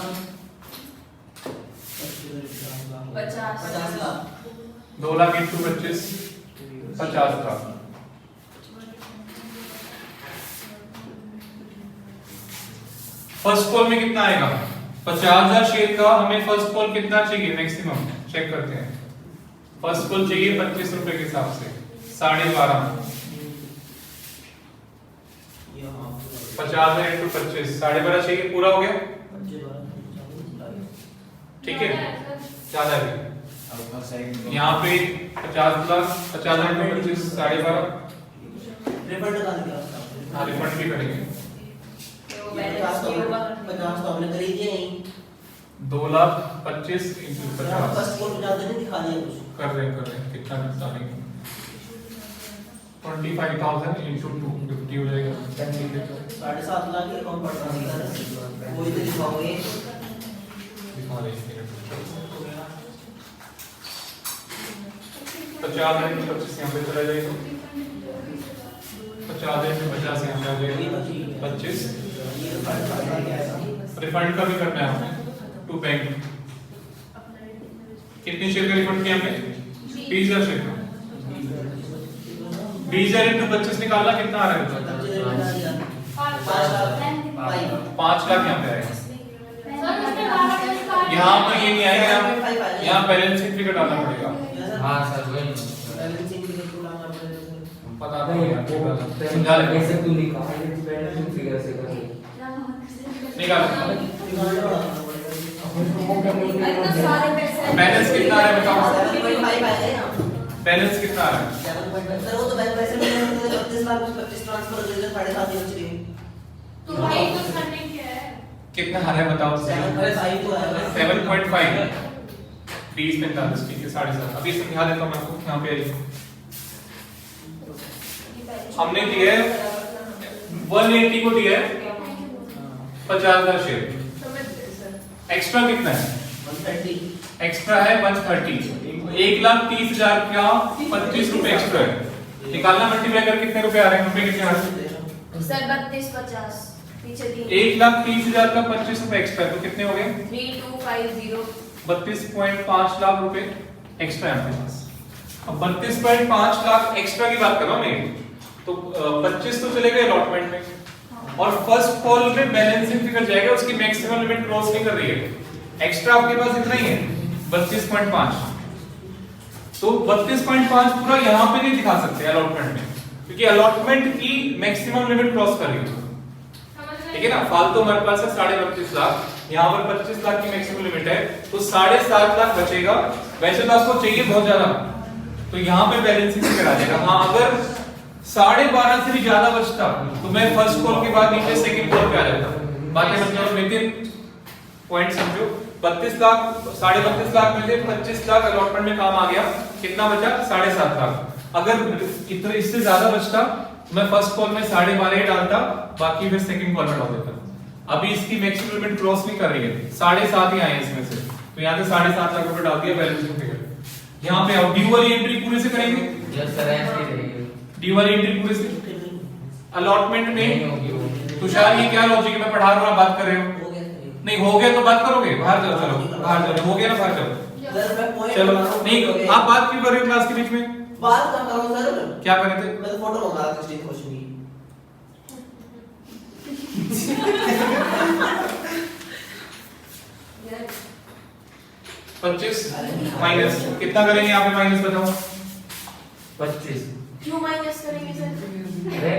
50 लाख 2 लाख × 25 50 लाख। फर्स्ट कॉल में कितना आएगा 50,000 शेयर का, हमें फर्स्ट कॉल कितना चाहिए मैक्सिमम चेक करते हैं। फर्स्ट कॉल चाहिए 25 रुपए के हिसाब से 12.5 50,000 × 25 12.5 चाहिए, पूरा हो गया ठीक है। ज्यादा है यहाँ पे 50,000 × 25 12.5 रिफंड भी करेंगे 50 तो हमने खरीद दिए नहीं 2,25,000 × 50 फर्स्ट कोड में ज्यादा नहीं दिखा दिया कुछ कर रहे हैं कितना निपटा लेंगे 25,000 × 2 50 हो जाएगा 7.5 लाख की रकम पड़ रहा है वो इधर दिखाओगे दिखा रहे हैं 50,000 × 25 यहाँ पे चला जाएगा 50,000 × 50 यहाँ पे आ जाएगा 25 रिफंड का भी करना है हमें टू बैंक। कितने शेयर का रिफंड किया हमने 20,000 शेयर का 20,000 × 25 निकालना कितना आ रहा है 5 लाख यहाँ पे आएगा। यहाँ पर ये नहीं आएगा, यहाँ बैलेंस शीट फिगर डालना पड़ेगा। हाँ सर वही पता नहीं समझा ले कैसे तू निकाल फिगर से कर निकाल इतना सारे पैसे बैलेंस कितना आ रहा है बताओ 7.5 आए हैं बैलेंस कितना आ रहा है 7.5 सर वो तो बैंक पैसे मिले हैं 32 लाख में 25 ट्रांसफर कर दिए 7.5 बच गए। तो भाई तो करने क्या है? कितना आ रहा है बताओ? 7.5 तो आया है। 7.5 30 45 ठीक है 7.5। अभी समझा देता हूँ मैं आपको यहाँ पे आइए। हमने दिया है 180 को दिया है 50,000 शेयर। एक्स्ट्रा कितना है? 130। एक्स्ट्रा है 130। 1,30,000 का 25 रुपए एक्स्ट्रा है। निकालना मल्टीप्लाई कर कितने रुपए आ रहे हैं? रुपए कितने आ रहे हैं? सर 32 50 पीछे 1,30,000 का 25 रुपए एक्स्ट्रा है तो कितने हो गए? 3250 32.5 लाख रुपए एक्स्ट्रा है आपके पास। अब 32.5 लाख एक्स्ट्रा की बात कर रहा हूं मैं, तो 25 तो चले गए अलॉटमेंट में और फर्स्ट कॉल में बैलेंसिंग फिगर जाएगा, उसकी मैक्सिमम लिमिट क्रॉस नहीं कर रही है। एक्स्ट्रा आपके पास इतना ही है 32.5। तो 32.5 पूरा यहां पे नहीं दिखा सकते अलॉटमेंट में, क्योंकि अलॉटमेंट की मैक्सिमम लिमिट क्रॉस कर रही है। ठीक है ना, फालतू हमारे पास है 32.5 लाख, यहाँ पर 25 लाख की मैक्सिमम लिमिट है, तो 7.5 लाख बचेगा। वैसे तो आपको चाहिए बहुत ज्यादा, तो यहाँ पे बैलेंसिंग फिगर आ जाएगा। हाँ, अगर 12.5 से भी ज्यादा बचता तो मैं फर्स्ट कॉल के बाद नीचे सेकंड कॉल पे आ जाता। बातें मतलब विदिन पॉइंट समझो। 32 लाख 32.5 लाख में से 25 लाख अलॉटमेंट में काम आ गया, कितना बचा? 7.5 लाख। अगर इतना इससे ज्यादा बचता मैं फर्स्ट कॉल में 12.5 ही डालता, बाकी फिर सेकंड कॉल में डाल देता। अभी इसकी मैक्सिमम लिमिट क्रॉस नहीं कर रही है, 7.5 ही आए इसमें से, तो यहाँ से 7.5 लाख रुपए डाल दिया बैलेंसिंग फिगर। यहाँ पे आओ, ड्यू वाली एंट्री पूरे से करेंगे। यस सर, ऐसे ही रहेगी। ड्यू वाली एंट्री पूरे से अलॉटमेंट में नहीं होगी वो। तुषार ये क्या लॉजिक है? मैं पढ़ा रहा हूँ, बात कर रहे हो। हो गया सर। नहीं हो गया तो बात करोगे, बाहर जाओ, चलो बाहर जाओ। हो गया ना, बाहर जाओ। सर मैं पॉइंट चलो नहीं, आप बात क्यों कर रहे हो क्लास के बीच में? बात कर रहा हूं सर। क्या कर रहे थे? मैं तो फोटो मंगा रहा था स्टेज खुश हुई। यार 25 माइनस कितना करेंगे यहाँ पे? माइनस बताओ। 25 क्यों माइनस करेंगे सर? अरे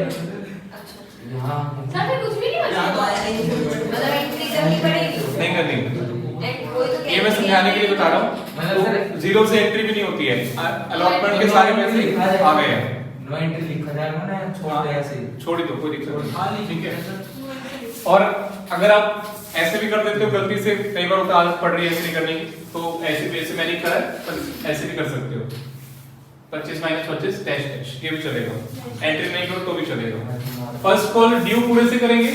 अच्छा यहाँ सर फिर कुछ भी नहीं यहाँ तो बचा। आया नहीं। मतलब एंट्री करनी पड़ेगी। नहीं करनी, एंड कोई तो ये मैं समझाने के लिए बता रहा मतलब हूँ। सर जीरो से एंट्री भी नहीं होती है, अलॉटमेंट के सारे पैसे आ गए हैं। नो एंट्री लिखा जाएगा ना, छोड़ दे ऐसे ही। छोड़ ही दो, कोई दिक्कत नहीं। ठीक है। और अगर आप ऐसे भी कर देते हो गलती से, कई बार होता आदत पड़ रही है ऐसे नहीं करने की, तो ऐसे भी, ऐसे मैंने करा है, पर ऐसे भी कर सकते हो। 25 माइनस 25 डैश डैश, ये भी चलेगा। एंट्री नहीं करो तो भी चलेगा। फर्स्ट कॉल ड्यू पूरे से करेंगे,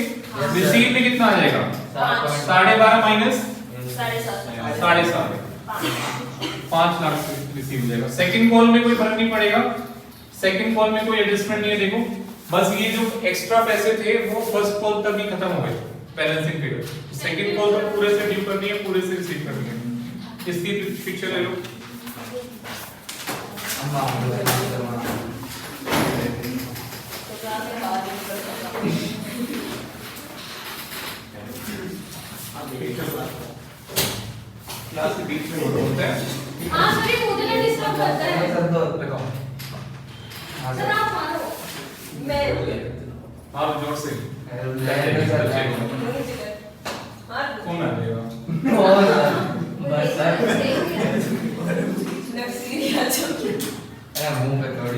रिसीव में कितना आ जाएगा? 12.5 माइनस 7.5 7.5, 5 लाख से रिसीव हो जाएगा। सेकंड कॉल में कोई फर्क नहीं पड़ेगा, सेकंड कॉल में कोई एडजस्टमेंट नहीं है। देखो बस ये जो एक्स्ट्रा पैसे थे वो फर्स्ट कॉल तक ही खत्म हो गए बैलेंसिंग फिगर। सेकंड कॉल तो पूरे से ड्यू करनी है, पूरे से रिसीव करनी है। इसकी पिक्चर ले लो। क्लास के बीच में होता है। हाँ सर, ये मुझे ना डिस्टर्ब करता है। सर तो लगाओ। सर आप मारो। मैं आप जोर से। मार कौन आ जाएगा? बस सर नक्सली आ जाओ। मुंह पे थोड़ी